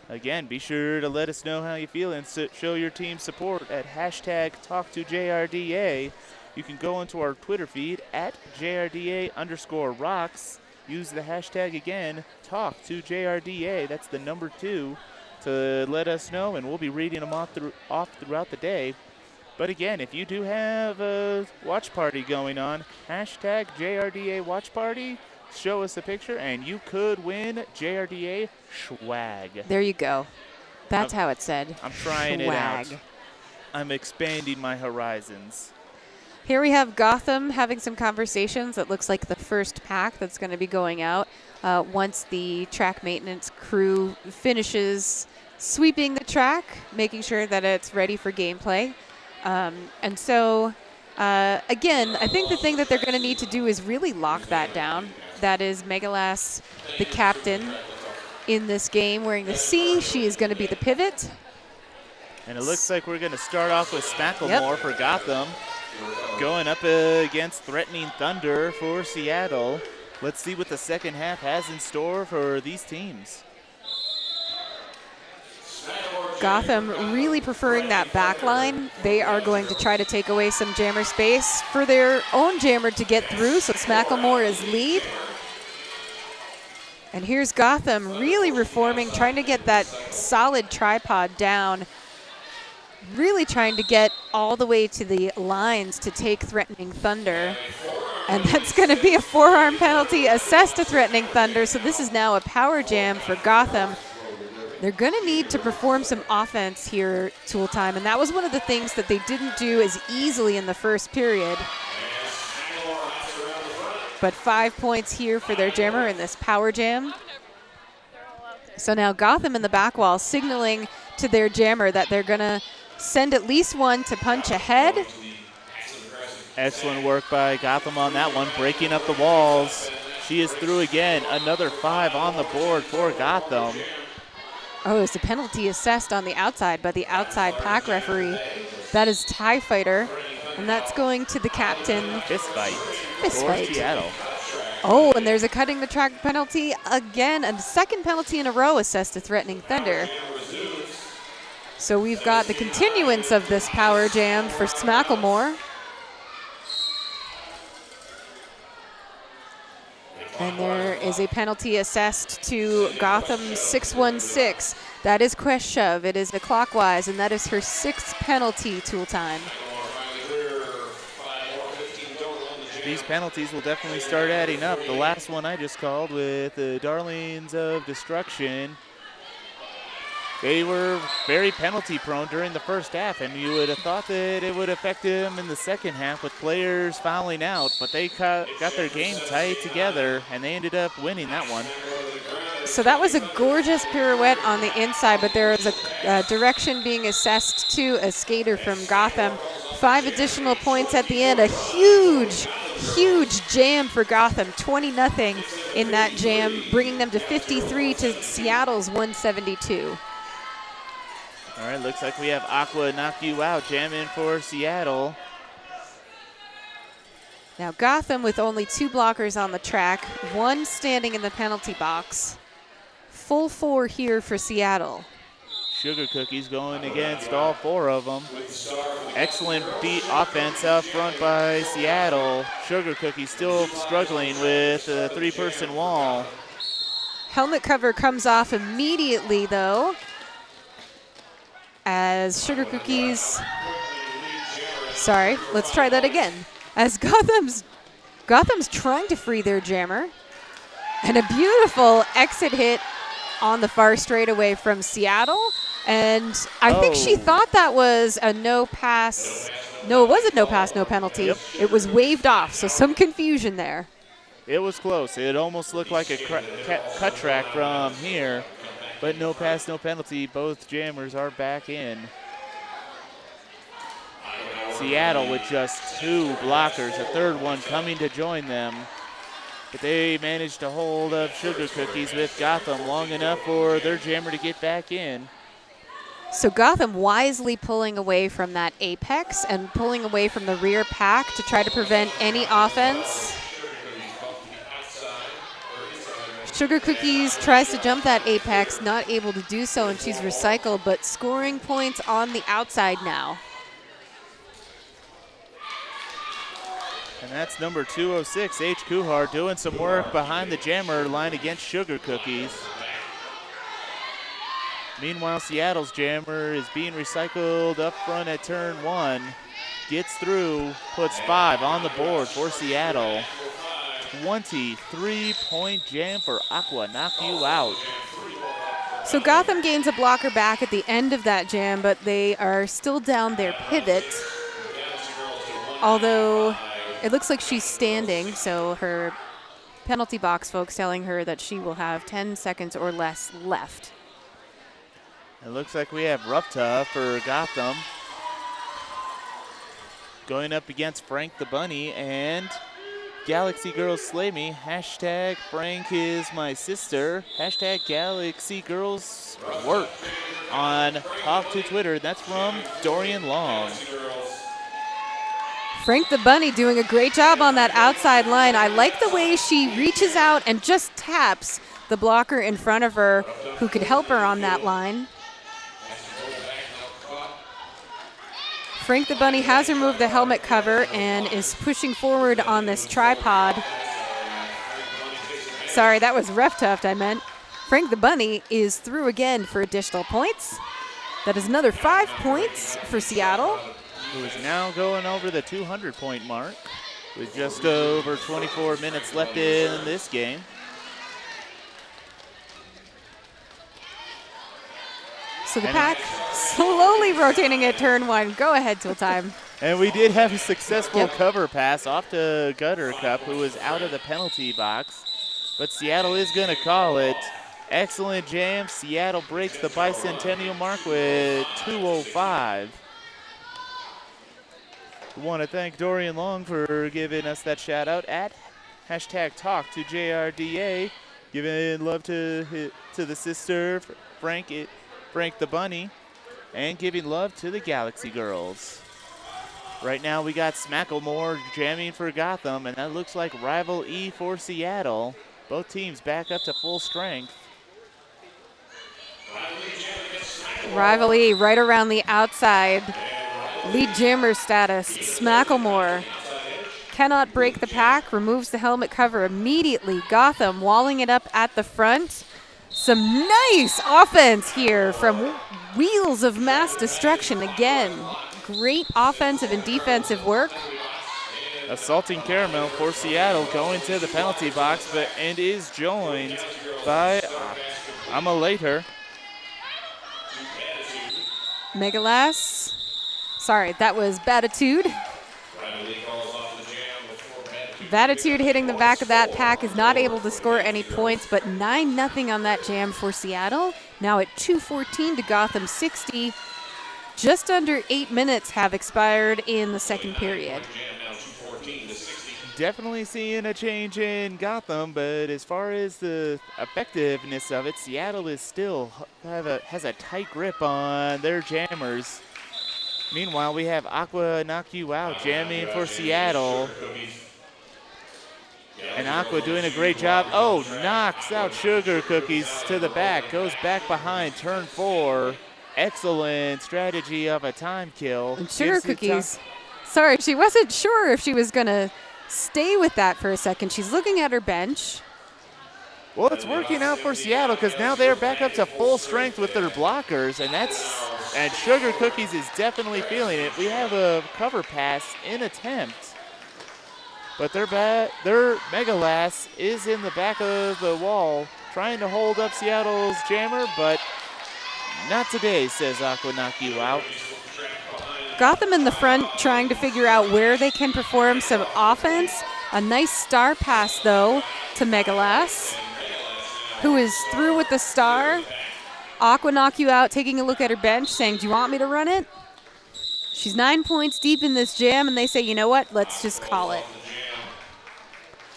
Again, be sure to let us know how you feel and show your team support at hashtag #TalkToJRDA. You can go into our Twitter feed at JRDA_rocks. Use the hashtag again, #TalkToJRDA. That's the number 2. To let us know, and we'll be reading them off throughout the day. But again, if you do have a watch party going on, hashtag JRDA watch party, show us a picture, and you could win JRDA swag. There you go. That's how it's said. I'm trying swag. it out. I'm expanding my horizons. Here we have Gotham having some conversations. It looks like the first pack that's going to be going out once the track maintenance crew finishes sweeping the track, making sure that it's ready for gameplay. And so, again, I think the thing that they're going to need to do is really lock that down. That is Megalass, the captain in this game, wearing the C. She is going to be the pivot. And it looks like we're going to start off with Spacklemore for Gotham, going up against Threatening Thunder for Seattle. Let's see what the second half has in store for these teams. Gotham really preferring that back line. They are going to try to take away some jammer space for their own jammer to get through, so Spacklemore is lead. And here's Gotham really reforming, trying to get that solid tripod down, really trying to get all the way to the lines to take Threatening Thunder. And that's going to be a forearm penalty assessed to Threatening Thunder, so this is now a power jam for Gotham. They're going to need to perform some offense here, Tool Time, and that was one of the things that they didn't do as easily in the first period. But 5 points here for their jammer in this power jam. So now Gotham in the back wall signaling to their jammer that they're going to send at least one to punch ahead. Excellent work by Gotham on that one, breaking up the walls. She is through again. Another 5 on the board for Gotham. Oh, it's a penalty assessed on the outside by the outside pack referee. That is TIE Fighter, and that's going to the captain. Fist fight for Seattle. Oh, and there's a cutting the track penalty again, a second penalty in a row assessed to Threatening Thunder. So we've got the continuance of this power jam for Spacklemore. And there is a penalty assessed to Gotham 616. That is Quest Shove. It is a clockwise, and that is her 6th penalty, Tool Time. These penalties will definitely start adding up. The last one I just called with the Darlings of Destruction, they were very penalty prone during the first half, and you would have thought that it would affect them in the second half with players fouling out, but they got their game tight together, and they ended up winning that one. So that was a gorgeous pirouette on the inside, but there was a direction being assessed to a skater from Gotham. 5 additional points at the end, a huge jam for Gotham, 20-0 in that jam, bringing them to 53 to Seattle's 172. All right, looks like we have Aqua Knock You Out jamming for Seattle. Now Gotham with only 2 blockers on the track, 1 standing in the penalty box. Full 4 here for Seattle. Sugar Cookies going against all 4 of them. Excellent offense up front by Seattle. Sugar Cookies still struggling with a 3-person wall. Helmet cover comes off immediately, though, as Sugar Cookies, sorry, let's try that again. As Gotham's trying to free their jammer, and a beautiful exit hit on the far straightaway from Seattle. And I think she thought that was a no pass. No, it was a no pass, no penalty. Yep. It was waved off, so some confusion there. It was close. It almost looked like a cut track from here, but no pass, no penalty. Both jammers are back in. Seattle with just 2 blockers, a third one coming to join them. But they managed to hold up Sugar Cookies with Gotham long enough for their jammer to get back in. So Gotham wisely pulling away from that apex and pulling away from the rear pack to try to prevent any offense. Sugar Cookies tries to jump that apex, not able to do so, and she's recycled, but scoring points on the outside now. And that's number 206, H. Kuhar, doing some work behind the jammer line against Sugar Cookies. Meanwhile, Seattle's jammer is being recycled up front at turn 1. Gets through, puts 5 on the board for Seattle. 23-point jam for Aqua, knock you out. So Gotham gains a blocker back at the end of that jam, but they are still down their pivot. Although it looks like she's standing, so her penalty box folks telling her that she will have 10 seconds or less left. It looks like we have Rough Tough for Gotham. Going up against Frank the Bunny and Galaxy Girls Slay Me. Hashtag Frank is my sister. Hashtag Galaxy Girls work on Talk to Twitter. That's from Dorian Long. Frank the Bunny doing a great job on that outside line. I like the way she reaches out and just taps the blocker in front of her who could help her on that line. Frank the Bunny has removed the helmet cover and is pushing forward on this tripod. Sorry, that was Rough Tuft I meant. Frank the Bunny is through again for additional points. That is another 5 points for Seattle. Who is now going over the 200-point mark with just over 24 minutes left in this game. So the pack slowly rotating at turn 1. Go ahead, Tool Time. And we did have a successful cover pass off to Gutter Cup, who was out of the penalty box. But Seattle is going to call it. Excellent jam. Seattle breaks the bicentennial mark with 2:05. We want to thank Dorian Long for giving us that shout out at hashtag talk to JRDA. Giving love to the sister, Frank the Bunny, and giving love to the Galaxy Girls. Right now we got Smacklemore jamming for Gotham, and that looks like Rival E for Seattle. Both teams back up to full strength. Rival E right around the outside. Lead jammer status. Smacklemore cannot break the pack, removes the helmet cover immediately. Gotham walling it up at the front. Some nice offense here from Wheels of Mass Destruction again. Great offensive and defensive work. Assaulting Caramel for Seattle going to the penalty box, and is joined by Amalater. Megalas. Sorry, that was Batitude. Batitude hitting the back of that pack is not able to score any points, but 9-0 on that jam for Seattle. Now at 2:14 to Gotham 60. Just under 8 minutes have expired in the second period. Definitely seeing a change in Gotham, but as far as the effectiveness of it, Seattle is still has a tight grip on their jammers. Meanwhile, we have Aqua Knock You Out jamming for Seattle. And Aqua doing a great job. Oh, knocks out Sugar Cookies to the back. Goes back behind turn 4. Excellent strategy of a time kill. And Sugar Cookies, sorry, she wasn't sure if she was going to stay with that for a second. She's looking at her bench. Well, it's working out for Seattle because now they're back up to full strength with their blockers, and Sugar Cookies is definitely feeling it. We have a cover pass in attempt, but their Megalas is in the back of the wall trying to hold up Seattle's jammer, but Not today, says Aqua knock you out. Gotham in the front trying to figure out where they can perform some offense. A nice star pass, though, to Megalas, who is through with the star. Aqua knock you out, taking a look at her bench, saying, do you want me to run it? She's 9 points deep in this jam, and they say, you know what, let's just call it.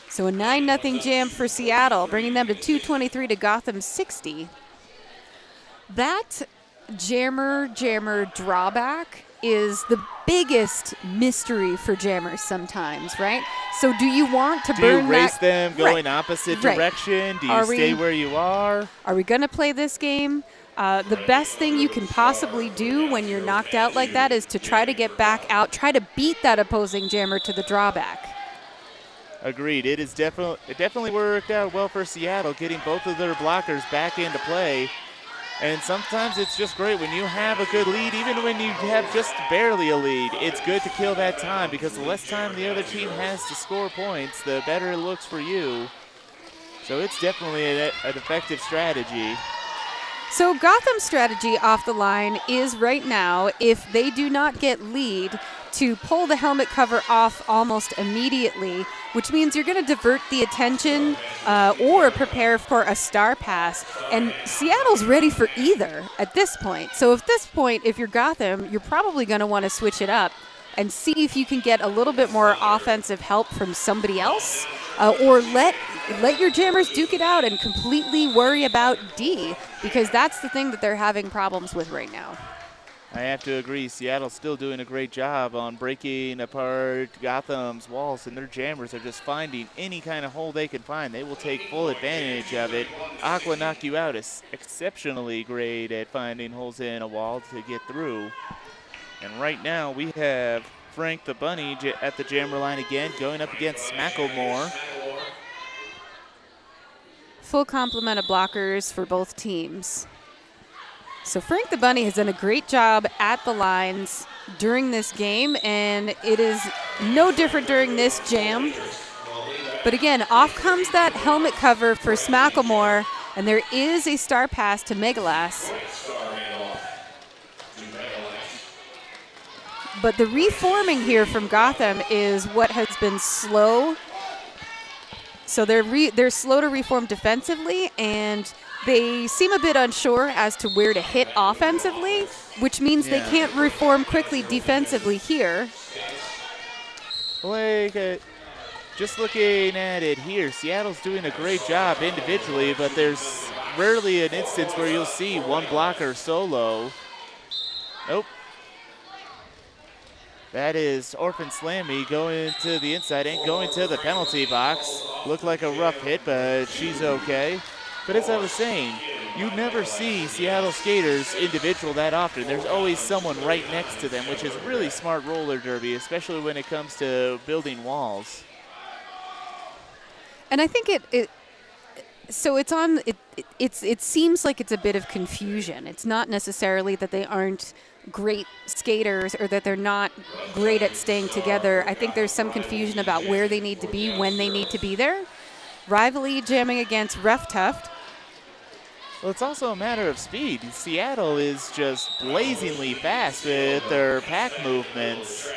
So a 9-0 jam for Seattle, bringing them to 223 to Gotham 60. That jammer drawback is the biggest mystery for jammers sometimes, right? So do you want to burn Do you race that? them going Right. opposite Right. direction? Do you Are stay we- where you are? Are we going to play this game? The best thing you can possibly do when you're knocked out like that is to try to get back out, try to beat that opposing jammer to the drawback. Agreed. It definitely worked out well for Seattle, getting both of their blockers back into play. And sometimes it's just great when you have a good lead, even when you have just barely a lead. It's good to kill that time because the less time the other team has to score points, the better it looks for you. So it's definitely an effective strategy. So Gotham's strategy off the line is right now, if they do not get lead, to pull the helmet cover off almost immediately, which means you're going to divert the attention or prepare for a star pass. And Seattle's ready for either at this point. So at this point, if you're Gotham, you're probably going to want to switch it up and see if you can get a little bit more offensive help from somebody else, or let your jammers duke it out and completely worry about D, because that's the thing that they're having problems with right now. I have to agree, Seattle's still doing a great job on breaking apart Gotham's walls, and their jammers are just finding any kind of hole they can find. They will take full advantage of it. Aqua knock you out is exceptionally great at finding holes in a wall to get through. And right now we have Frank the Bunny at the jammer line again, going up against Macklemore. Full complement of blockers for both teams. So Frank the Bunny has done a great job at the lines during this game, and it is no different during this jam. But again, off comes that helmet cover for Macklemore, and there is a star pass to Megalas. But the reforming here from Gotham is what has been slow. So they're slow to reform defensively, and they seem a bit unsure as to where to hit offensively, which means they can't reform quickly defensively here. Just looking at it here, Seattle's doing a great job individually, but there's rarely an instance where you'll see one blocker solo. Nope. That is Orphan Slammy going to the inside and going to the penalty box. Looked like a rough hit, but she's okay. But as I was saying, you never see Seattle skaters individual that often. There's always someone right next to them, which is really smart roller derby, especially when it comes to building walls. And I think it seems like it's a bit of confusion. It's not necessarily that they aren't great skaters or that they're not great at staying together. I think there's some confusion about where they need to be when they need to be there. Rivalry jamming against Ref Tuft. Well, it's also a matter of speed. Seattle is just blazingly fast with their pack movements.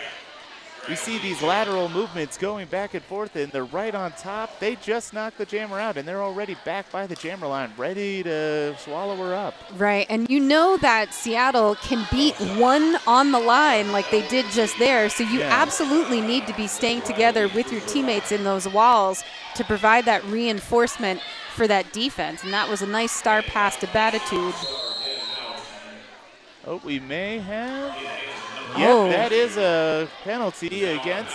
We see these lateral movements going back and forth, and they're right on top. They just knocked the jammer out, and they're already back by the jammer line, ready to swallow her up. Right, and you know that Seattle can beat one on the line like they did just there, so you absolutely need to be staying together with your teammates in those walls to provide that reinforcement for that defense, and that was a nice star pass to Batitude. Oh, we may have... Yep, that is a penalty against...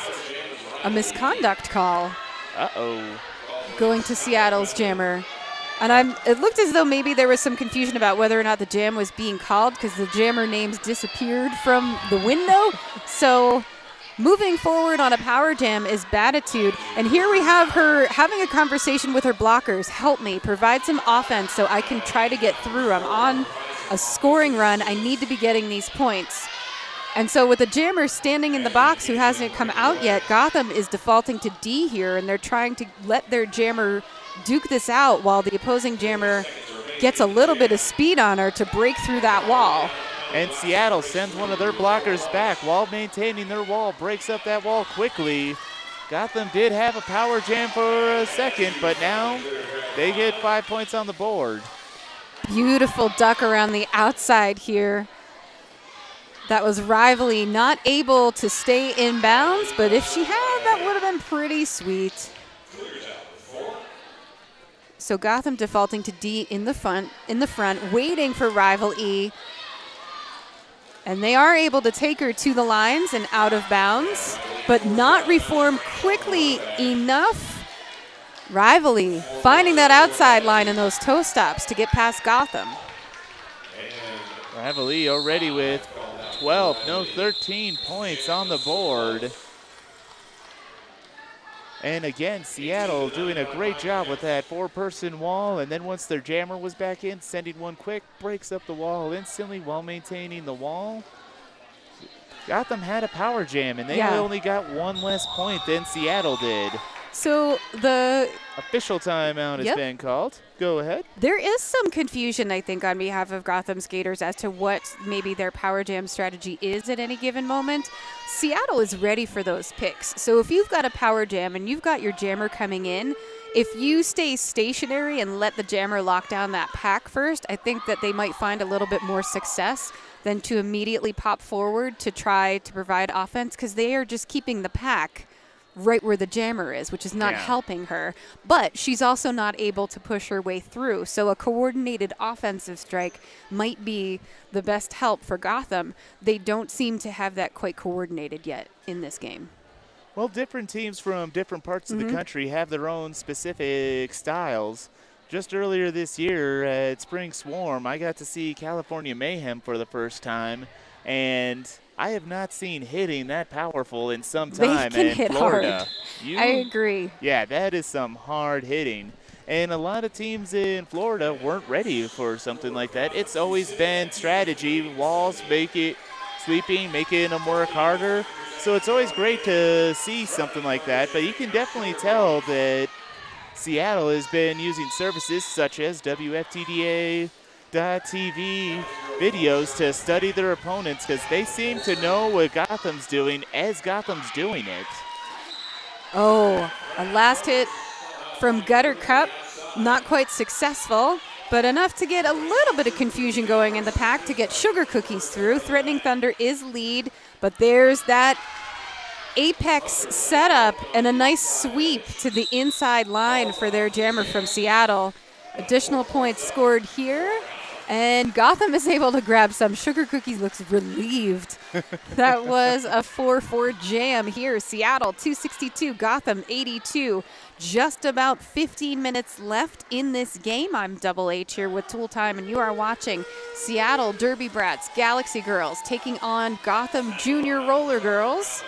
a misconduct call. Uh-oh. Going to Seattle's jammer. And it looked as though maybe there was some confusion about whether or not the jam was being called because the jammer names disappeared from the window. So moving forward on a power jam is Batitude. And here we have her having a conversation with her blockers. Help me, provide some offense so I can try to get through. I'm on a scoring run. I need to be getting these points. And so with the jammer standing in the box who hasn't come out yet, Gotham is defaulting to D here, and they're trying to let their jammer duke this out while the opposing jammer gets a little bit of speed on her to break through that wall. And Seattle sends one of their blockers back while maintaining their wall, breaks up that wall quickly. Gotham did have a power jam for a second, but now they get 5 points on the board. Beautiful duck around the outside here. That was Rivalry not able to stay in bounds, but if she had, that would have been pretty sweet. So Gotham defaulting to D in the front, waiting for Rival E. And they are able to take her to the lines and out of bounds, but not reform quickly enough. Rivalry finding that outside line and those toe stops to get past Gotham. Rivalry already with 12, no 13 points on the board. And again, Seattle doing a great job with that 4-person wall. And then once their jammer was back in, sending one quick, breaks up the wall instantly while maintaining the wall. Gotham had a power jam, and they only got one less point than Seattle did. So the official timeout has been called. Go ahead. There is some confusion, I think, on behalf of Gotham skaters as to what maybe their power jam strategy is at any given moment. Seattle is ready for those picks. So if you've got a power jam and you've got your jammer coming in, if you stay stationary and let the jammer lock down that pack first, I think that they might find a little bit more success than to immediately pop forward to try to provide offense, because they are just keeping the pack right where the jammer is, which is not helping her. But she's also not able to push her way through. So a coordinated offensive strike might be the best help for Gotham. They don't seem to have that quite coordinated yet in this game. Well, different teams from different parts of the country have their own specific styles. Just earlier this year at Spring Swarm, I got to see California Mayhem for the first time, and I have not seen hitting that powerful in some time they can in hit Florida. Hard. I agree. Yeah, that is some hard hitting. And a lot of teams in Florida weren't ready for something like that. It's always been strategy, walls, sweeping, making them work harder. So it's always great to see something like that, but you can definitely tell that Seattle has been using services such as WFTDA.TV videos to study their opponents, because they seem to know what Gotham's doing as Gotham's doing it. Oh, a last hit from Gutter Cup, not quite successful, but enough to get a little bit of confusion going in the pack to get Sugar Cookies through. Threatening Thunder is lead, but there's that apex setup and a nice sweep to the inside line for their jammer from Seattle. Additional points scored here, and Gotham is able to grab some. Sugar Cookies looks relieved. That was a 4-4 jam here. Seattle 262, Gotham 82. Just about 15 minutes left in this game. I'm Double H here with Tool Time, and you are watching Seattle Derby Brats Galaxy Girls taking on Gotham Junior Roller Girls.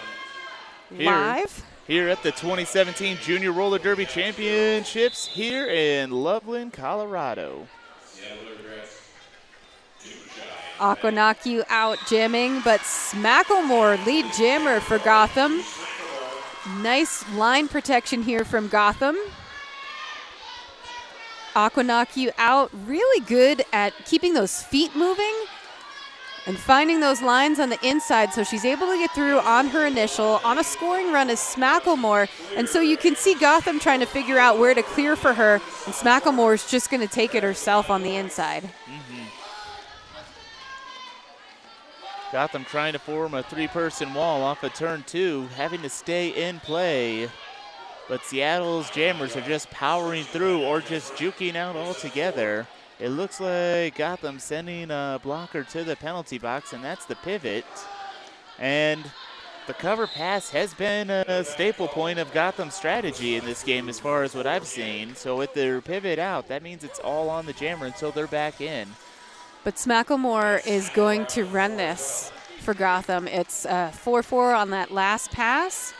Live here at the 2017 Junior Roller Derby Championships here in Loveland, Colorado. Aqua knock you out jamming, but Smacklemore lead jammer for Gotham. Nice line protection here from Gotham. Aqua knock you out, really good at keeping those feet moving and finding those lines on the inside, so she's able to get through on her initial. On a scoring run is Smacklemore, and so you can see Gotham trying to figure out where to clear for her, and Smacklemore's just going to take it herself on the inside. Gotham trying to form a 3-person wall off of turn 2, having to stay in play. But Seattle's jammers are just powering through or just juking out altogether. It looks like Gotham sending a blocker to the penalty box, and that's the pivot. And the cover pass has been a staple point of Gotham's strategy in this game as far as what I've seen. So with their pivot out, that means it's all on the jammer until they're back in. But Smacklemore is going to run this for Gotham. It's 4-4 on that last pass.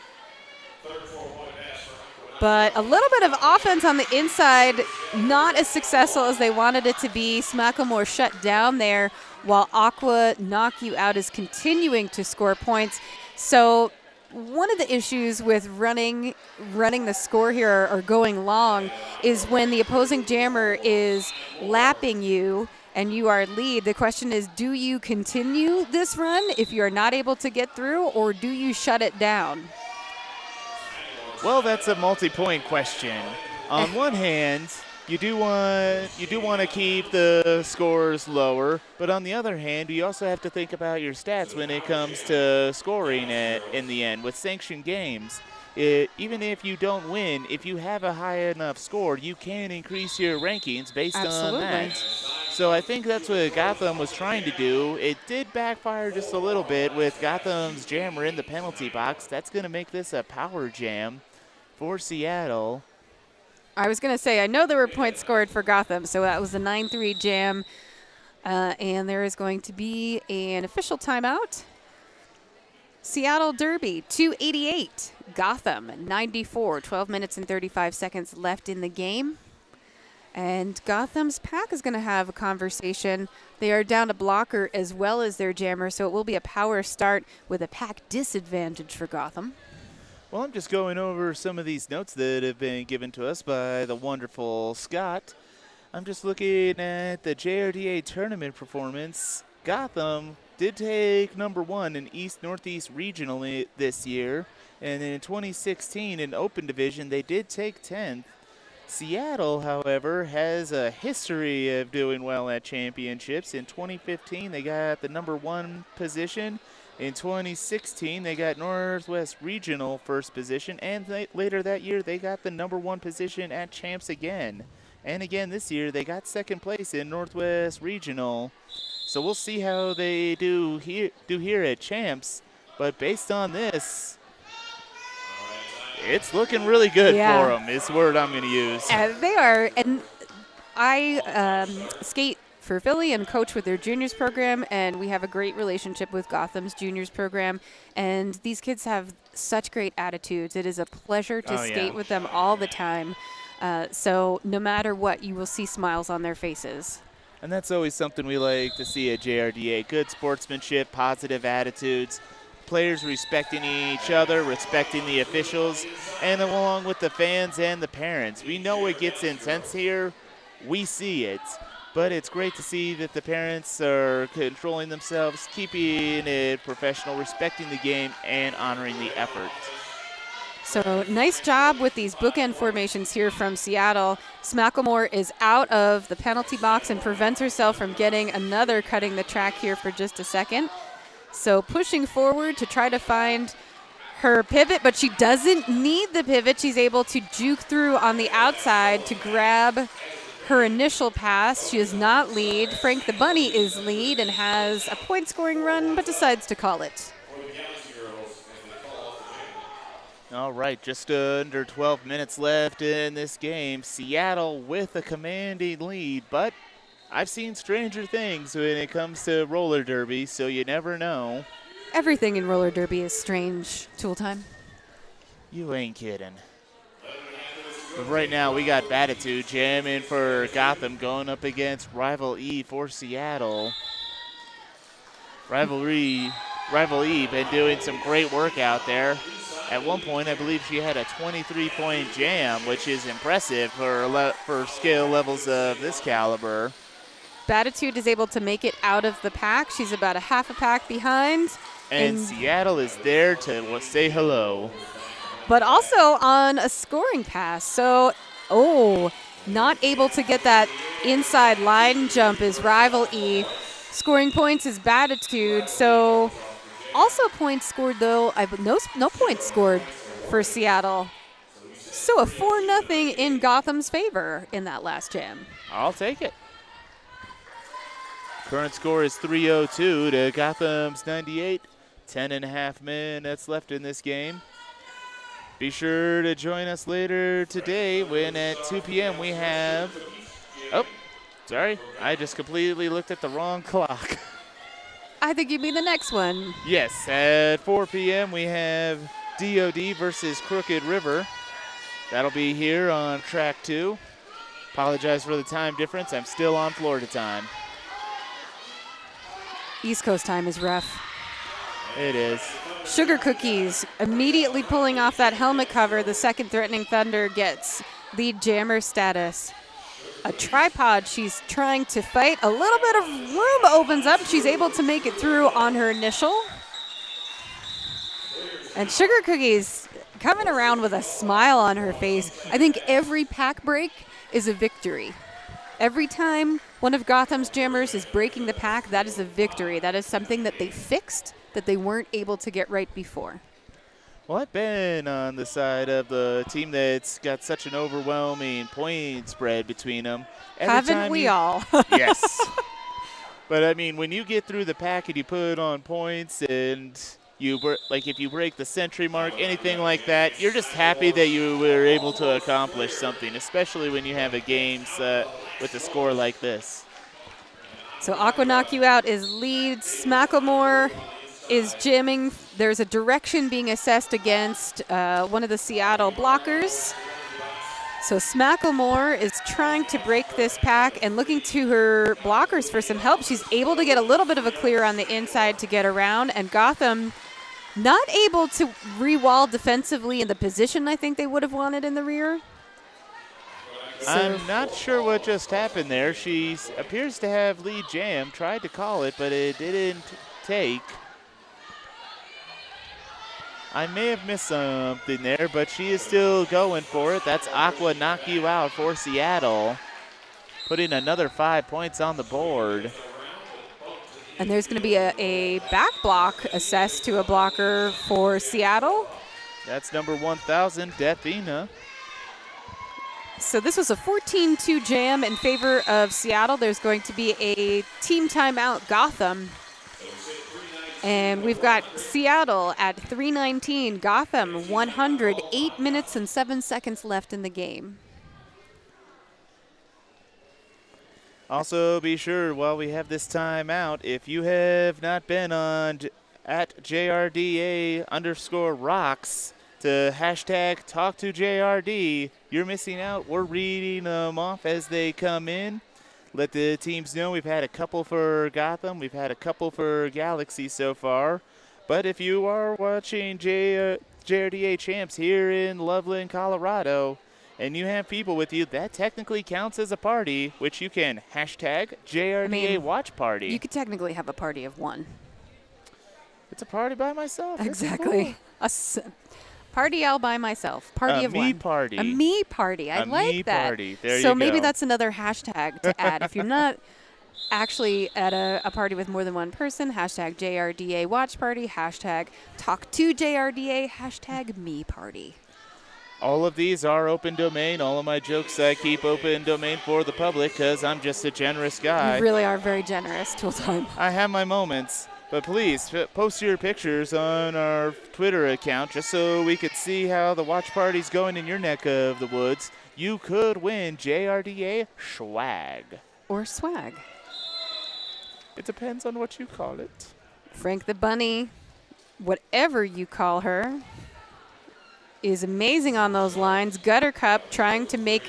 But a little bit of offense on the inside, not as successful as they wanted it to be. Smacklemore shut down there, while Aqua Knock You Out is continuing to score points. So one of the issues with running the score here or going long is when the opposing jammer is lapping you and you are lead. The question is, do you continue this run if you are not able to get through, or do you shut it down? Well, that's a multi-point question. On one hand, you do want to keep the scores lower, but on the other hand, you also have to think about your stats when it comes to scoring in the end. With sanctioned games, even if you don't win, if you have a high enough score, you can increase your rankings based on that. So I think that's what Gotham was trying to do. It did backfire just a little bit with Gotham's jammer in the penalty box. That's going to make this a power jam for Seattle. I was going to say, I know there were points scored for Gotham, so that was a 9-3 jam, and there is going to be an official timeout. Seattle Derby, 288. Gotham, 94. 12 minutes and 35 seconds left in the game. And Gotham's pack is going to have a conversation. They are down a blocker as well as their jammer, so it will be a power start with a pack disadvantage for Gotham. Well, I'm just going over some of these notes that have been given to us by the wonderful Scott. I'm just looking at the JRDA tournament performance. Gotham did take number 1 in East Northeast Regional this year, and in 2016 in Open Division they did take 10th. Seattle, however, has a history of doing well at championships. In 2015 they got the number 1 position. In 2016, they got Northwest Regional first position, and later that year, they got the number 1 position at Champs again. And again this year, they got second place in Northwest Regional. So we'll see how they do here at Champs. But based on this, it's looking really good for them, is the word I'm going to use. They are, and I skate for Philly and coach with their juniors program, and we have a great relationship with Gotham's juniors program, and these kids have such great attitudes. It is a pleasure to skate with them all the time. So no matter what, you will see smiles on their faces. And that's always something we like to see at JRDA. Good sportsmanship, positive attitudes, players respecting each other, respecting the officials, and along with the fans and the parents. We know it gets intense here. We see it. But it's great to see that the parents are controlling themselves, keeping it professional, respecting the game, and honoring the effort. So nice job with these bookend formations here from Seattle. Smacklemore is out of the penalty box and prevents herself from getting another cutting the track here for just a second. So pushing forward to try to find her pivot, but she doesn't need the pivot. She's able to juke through on the outside to grab her initial pass. She is not lead. Frank the Bunny is lead and has a point scoring run, but decides to call it. All right, just under 12 minutes left in this game. Seattle with a commanding lead, but I've seen stranger things when it comes to roller derby, so you never know. Everything in roller derby is strange, Tool Time. You ain't kidding. But right now we got Batitude jamming for Gotham going up against Rival E for Seattle. Rival E been doing some great work out there. At one point, I believe she had a 23-point jam, which is impressive for skill levels of this caliber. Batitude is able to make it out of the pack. She's about a half a pack behind. And Seattle is there to say hello. But also on a scoring pass. So, not able to get that inside line jump is Rival E. Scoring points is Batitude. So, also points scored, though. No points scored for Seattle. So, a 4-0 in Gotham's favor in that last jam. I'll take it. Current score is 302 to Gotham's 98. 10.5 minutes left in this game. Be sure to join us later today when at 2 p.m. we have... Oh, sorry. I just completely looked at the wrong clock. I think you mean the next one. Yes, at 4 p.m. we have DOD versus Crooked River. That'll be here on track 2. Apologize for the time difference. I'm still on Florida time. East Coast time is rough. It is. Sugar Cookies immediately pulling off that helmet cover. The second threatening Thunder gets lead jammer status. A tripod she's trying to fight. A little bit of room opens up. She's able to make it through on her initial. And Sugar Cookies coming around with a smile on her face. I think every pack break is a victory. Every time one of Gotham's jammers is breaking the pack, that is a victory. That is something that they fixed that they weren't able to get right before. Well, I've been on the side of the team that's got such an overwhelming point spread between them. Haven't we all? Yes. But, I mean, when you get through the pack and you put on points and if you break the century mark, anything like that, you're just happy that you were able to accomplish something, especially when you have a game set with a score like this. So Aqua Knock You Out is leads. Macklemore is jamming. There's a direction being assessed against one of the Seattle blockers. So Macklemore is trying to break this pack and looking to her blockers for some help. She's able to get a little bit of a clear on the inside to get around, and Gotham not able to re-wall defensively in the position I think they would have wanted in the rear. So I'm not sure what just happened there. She appears to have lead jam, tried to call it, but it didn't take. I may have missed something there, but she is still going for it. That's Aqua Knock You Out for Seattle, putting another 5 points on the board. And there's going to be a back block assessed to a blocker for Seattle. That's number 1,000, Defina. So this was a 14-2 jam in favor of Seattle. There's going to be a team timeout, Gotham. And we've got Seattle at 3:19, Gotham 100, 8 minutes and 7 seconds left in the game. Also, be sure while we have this timeout, if you have not been on at JRDA_rocks to hashtag talk to JRD, you're missing out. We're reading them off as they come in. Let the teams know we've had a couple for Gotham. We've had a couple for Galaxy so far. But if you are watching JRDA Champs here in Loveland, Colorado, and you have people with you, that technically counts as a party, which you can hashtag JRDA Watch Party. You could technically have a party of one. It's a party by myself. Exactly. Party all by myself. Party of one. Me party. A me party. I like me that. Party. There you so go. Maybe that's another hashtag to add. If you're not actually at a party with more than one person, hashtag JRDA Watch Party, hashtag talk to JRDA, hashtag me party. All of these are open domain. All of my jokes I keep open domain for the public because I'm just a generous guy. You really are very generous, Tool Time. I have my moments. But please, post your pictures on our Twitter account just so we could see how the watch party's going in your neck of the woods. You could win JRDA swag. Or swag. It depends on what you call it. Frank the Bunny, whatever you call her, is amazing on those lines. Gutter Cup trying to make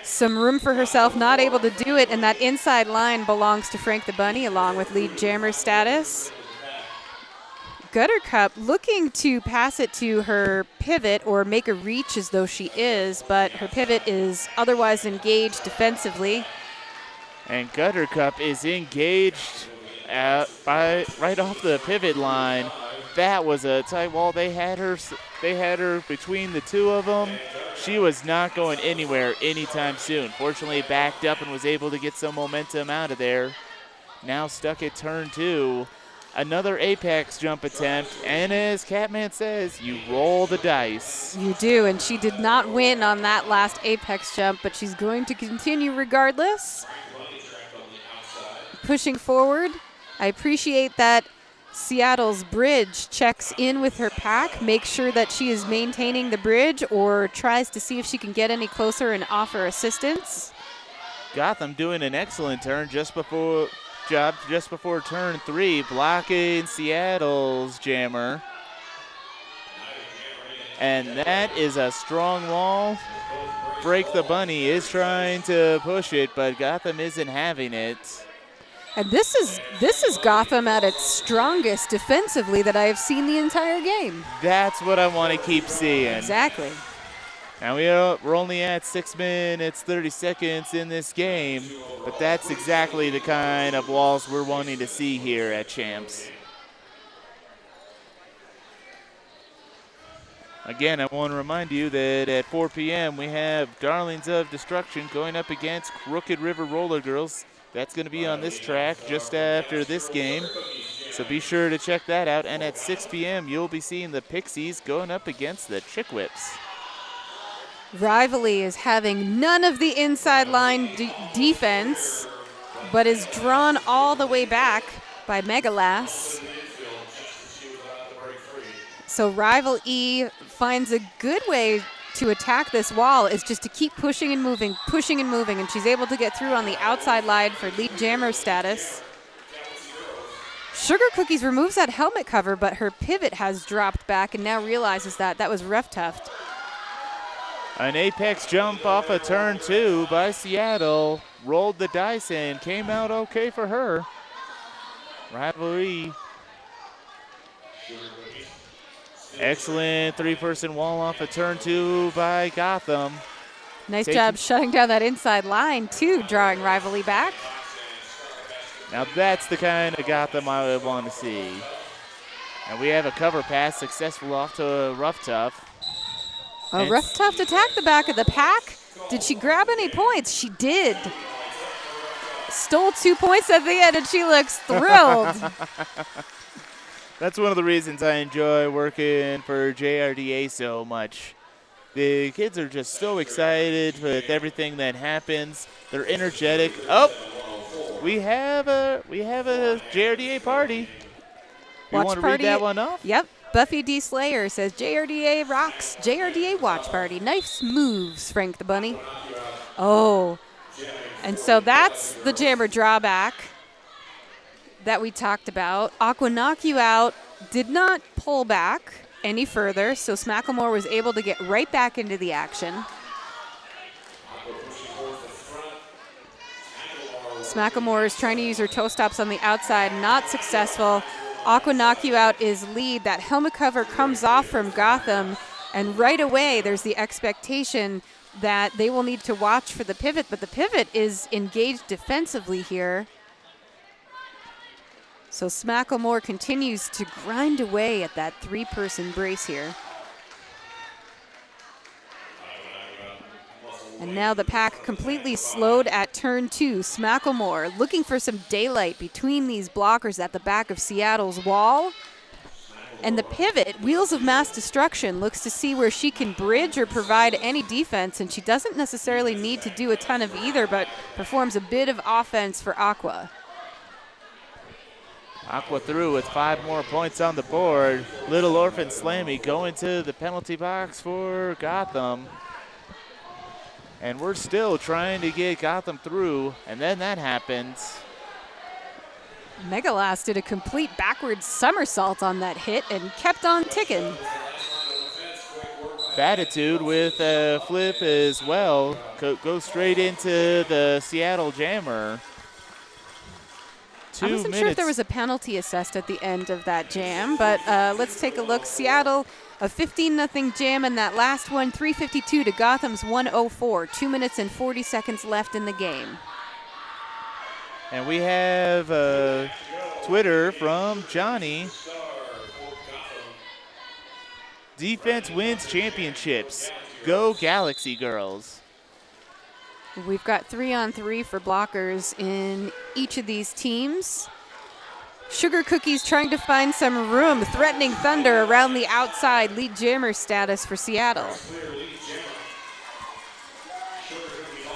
some room for herself, not able to do it, and that inside line belongs to Frank the Bunny along with lead jammer status. Gutter Cup looking to pass it to her pivot or make a reach as though she is, but her pivot is otherwise engaged defensively. And Gutter Cup is engaged right off the pivot line. That was a tight wall. They had her between the two of them. She was not going anywhere anytime soon. Fortunately, backed up and was able to get some momentum out of there. Now stuck at turn 2. Another apex jump attempt, and as Catman says, you roll the dice. You do, and she did not win on that last apex jump, but she's going to continue regardless. Pushing forward. I appreciate that Seattle's bridge checks in with her pack, makes sure that she is maintaining the bridge or tries to see if she can get any closer and offer assistance. Gotham doing an excellent turn just before turn 3, blocking Seattle's jammer. And that is a strong wall. Break the Bunny is trying to push it, but Gotham isn't having it. And this is Gotham at its strongest defensively that I have seen the entire game. That's what I want to keep seeing. Exactly. Now we're only at 6 minutes, 30 seconds in this game, but that's exactly the kind of walls we're wanting to see here at Champs. Again, I want to remind you that at 4 p.m. we have Darlings of Destruction going up against Crooked River Roller Girls. That's going to be on this track just after this game, so be sure to check that out. And at 6 p.m. you'll be seeing the Pixies going up against the Chick Whips. Rivalry is having none of the inside line defense, but is drawn all the way back by Megalass. So Rival E finds a good way to attack this wall is just to keep pushing and moving, and she's able to get through on the outside line for lead jammer status. Sugar Cookies removes that helmet cover, but her pivot has dropped back and now realizes that was Rough Tuft. An apex jump off of turn 2 by Seattle. Rolled the dice and came out okay for her. Rivalry. Excellent three-person wall off of turn 2 by Gotham. Nice job shutting down that inside line, too, drawing Rivalry back. Now that's the kind of Gotham I would want to see. And we have a cover pass successful off to Rough Tuff. Rough Tuft attacked the back of the pack. Did she grab any points? She did. Stole 2 points at the end, and she looks thrilled. That's one of the reasons I enjoy working for JRDA so much. The kids are just so excited with everything that happens. They're energetic. Oh, we have a JRDA party. You want to read that one off? Yep. Buffy D. Slayer says, JRDA rocks, JRDA watch party. Nice moves, Frank the Bunny. Oh, and so that's the jammer drawback that we talked about. Aqua Knock You Out did not pull back any further, so Smacklemore was able to get right back into the action. Smacklemore is trying to use her toe stops on the outside, not successful. Aqua Knock You Out is lead. That helmet cover comes off from Gotham, and right away there's the expectation that they will need to watch for the pivot, but the pivot is engaged defensively here. So Smacklemore continues to grind away at that three-person brace here. And now the pack completely slowed at turn 2. Smacklemore looking for some daylight between these blockers at the back of Seattle's wall. And the pivot, Wheels of Mass Destruction, looks to see where she can bridge or provide any defense, and she doesn't necessarily need to do a ton of either, but performs a bit of offense for Aqua. Aqua through with 5 more points on the board. Little Orphan Slammy going to the penalty box for Gotham. And we're still trying to get Gotham through, and then that happens. Megalass did a complete backwards somersault on that hit and kept on ticking. Batitude with a flip as well. Go straight into the Seattle Jammer. I wasn't sure if there was a penalty assessed at the end of that jam, but let's take a look. Seattle, a 15-0 jam in that last one, 352 to Gotham's 104. 2 minutes and 40 seconds left in the game. And we have Twitter from Johnny. Defense wins championships. Go Galaxy Girls. We've got 3-on-3 for blockers in each of these teams. Sugar Cookies trying to find some room, threatening Thunder around the outside, lead jammer status for Seattle.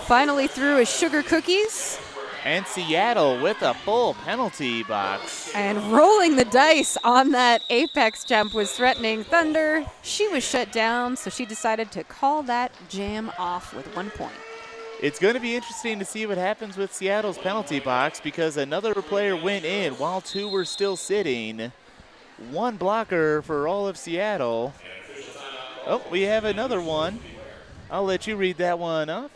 Finally through is Sugar Cookies. And Seattle with a full penalty box. And rolling the dice on that apex jump was threatening Thunder. She was shut down, so she decided to call that jam off with 1 point. It's going to be interesting to see what happens with Seattle's penalty box because another player went in while 2 were still sitting. 1 blocker for all of Seattle. Oh, we have another one. I'll let you read that one up.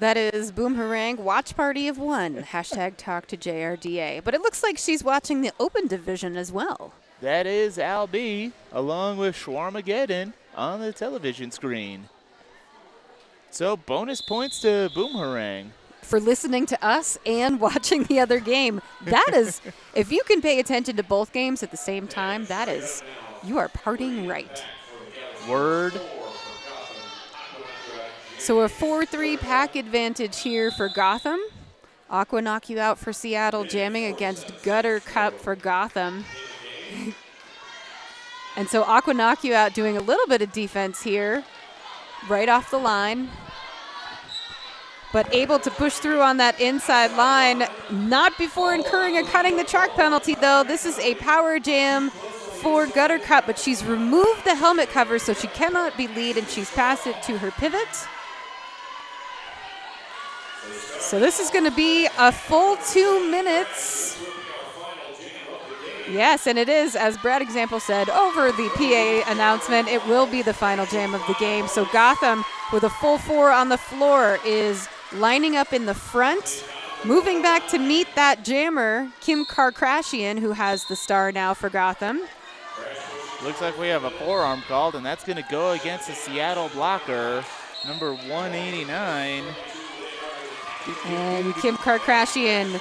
That is Boomerang Watch Party of One. Hashtag talk to JRDA. But it looks like she's watching the Open Division as well. That is Al B, along with Schwarmageddon on the television screen. So bonus points to Boomerang. For listening to us and watching the other game. That is, if you can pay attention to both games at the same time, that is, you are partying right. Word. So a 4-3 pack advantage here for Gotham. Aqua knock you out for Seattle, jamming against Gutter Cup for Gotham. And so Aqua knock you out doing a little bit of defense here, right off the line. But able to push through on that inside line, not before incurring a cutting the track penalty, though. This is a power jam for Gutter Cup, but she's removed the helmet cover, so she cannot be lead, and she's passed it to her pivot. So this is going to be a full 2 minutes. Yes, and it is, as Brad Example said, over the PA announcement, it will be the final jam of the game. So Gotham, with a full 4 on the floor, is lining up in the front, moving back to meet that jammer, Kim Karkrashian, who has the star now for Gotham. Looks like we have a forearm called, and that's going to go against the Seattle blocker, number 189. And Kim Karkrashian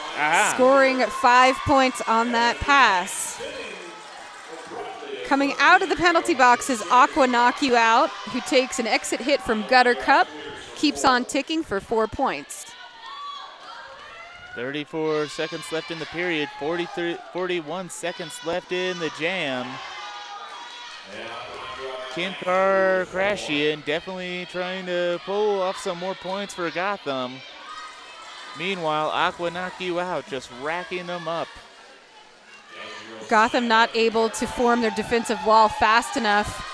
scoring 5 points on that pass. Coming out of the penalty box is Aqua knock you out, who takes an exit hit from Gutter Cup, keeps on ticking for 4 points. 34 seconds left in the period, 41 seconds left in the jam. Kim Karkrashian definitely trying to pull off some more points for Gotham. Meanwhile, Aqua knock you out, just racking them up. Gotham not able to form their defensive wall fast enough.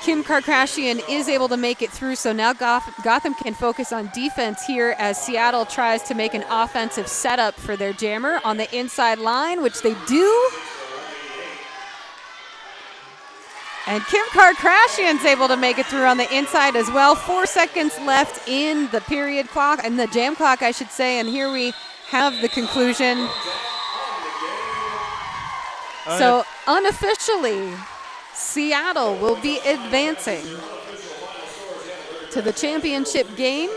Kim Karkrashian is able to make it through, so now Gotham can focus on defense here as Seattle tries to make an offensive setup for their jammer on the inside line, which they do. And Kim Karkrashian's able to make it through on the inside as well. 4 seconds left in the period clock, and the jam clock, I should say, and here we have the conclusion. So unofficially, Seattle will be advancing to the championship game.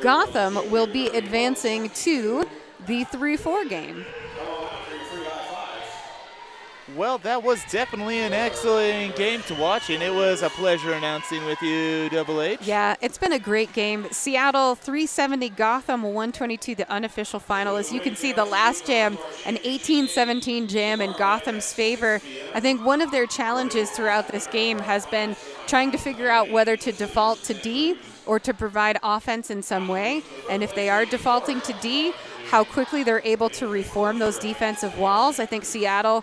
Gotham will be advancing to the 3-4 game. Well, that was definitely an excellent game to watch, and it was a pleasure announcing with you, Double H. Yeah, it's been a great game. Seattle 370, Gotham 122, the unofficial final. As you can see, the last jam, an 18-17 jam in Gotham's favor. I think one of their challenges throughout this game has been trying to figure out whether to default to D or to provide offense in some way. And if they are defaulting to D, how quickly they're able to reform those defensive walls. I think Seattle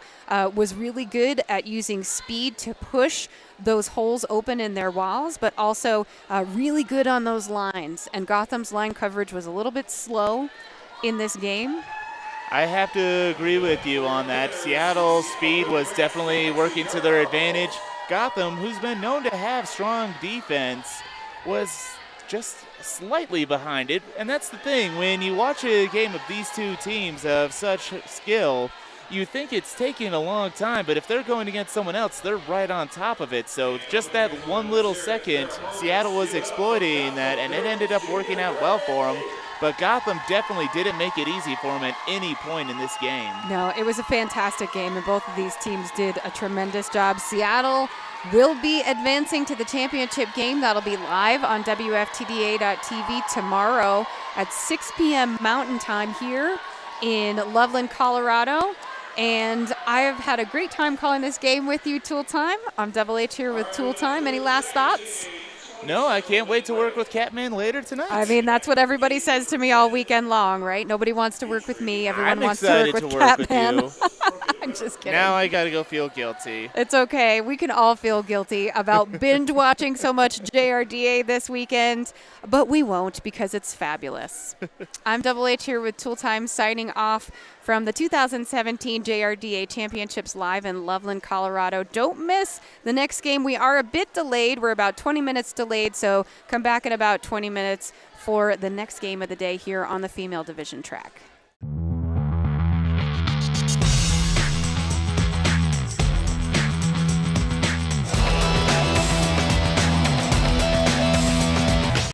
was really good at using speed to push those holes open in their walls, but also really good on those lines. And Gotham's line coverage was a little bit slow in this game. I have to agree with you on that. Seattle's speed was definitely working to their advantage. Gotham, who's been known to have strong defense, was just slightly behind it. And that's the thing, when you watch a game of these two teams of such skill, you think it's taking a long time, but if they're going against someone else, they're right on top of it. So just that one little second, Seattle was exploiting that, and it ended up working out well for them. But Gotham definitely didn't make it easy for them at any point in this game. No, it was a fantastic game, and both of these teams did a tremendous job. Seattle will be advancing to the championship game. That'll be live on WFTDA.tv tomorrow at 6 p.m. Mountain Time here in Loveland, Colorado. And I have had a great time calling this game with you, Tool Time. I'm Double H here with Tool Time. Any last thoughts? No, I can't wait to work with Catman later tonight. I mean, that's what everybody says to me all weekend long, right? Nobody wants to work with me. Everyone I'm wants to work with Catman. with you. Just kidding. Now I got to go feel guilty. It's okay. We can all feel guilty about binge watching so much JRDA this weekend, but we won't because it's fabulous. I'm Double H here with Tool Time signing off from the 2017 JRDA Championships live in Loveland, Colorado. Don't miss the next game. We are a bit delayed. We're about 20 minutes delayed, so come back in about 20 minutes for the next game of the day here on the female division track.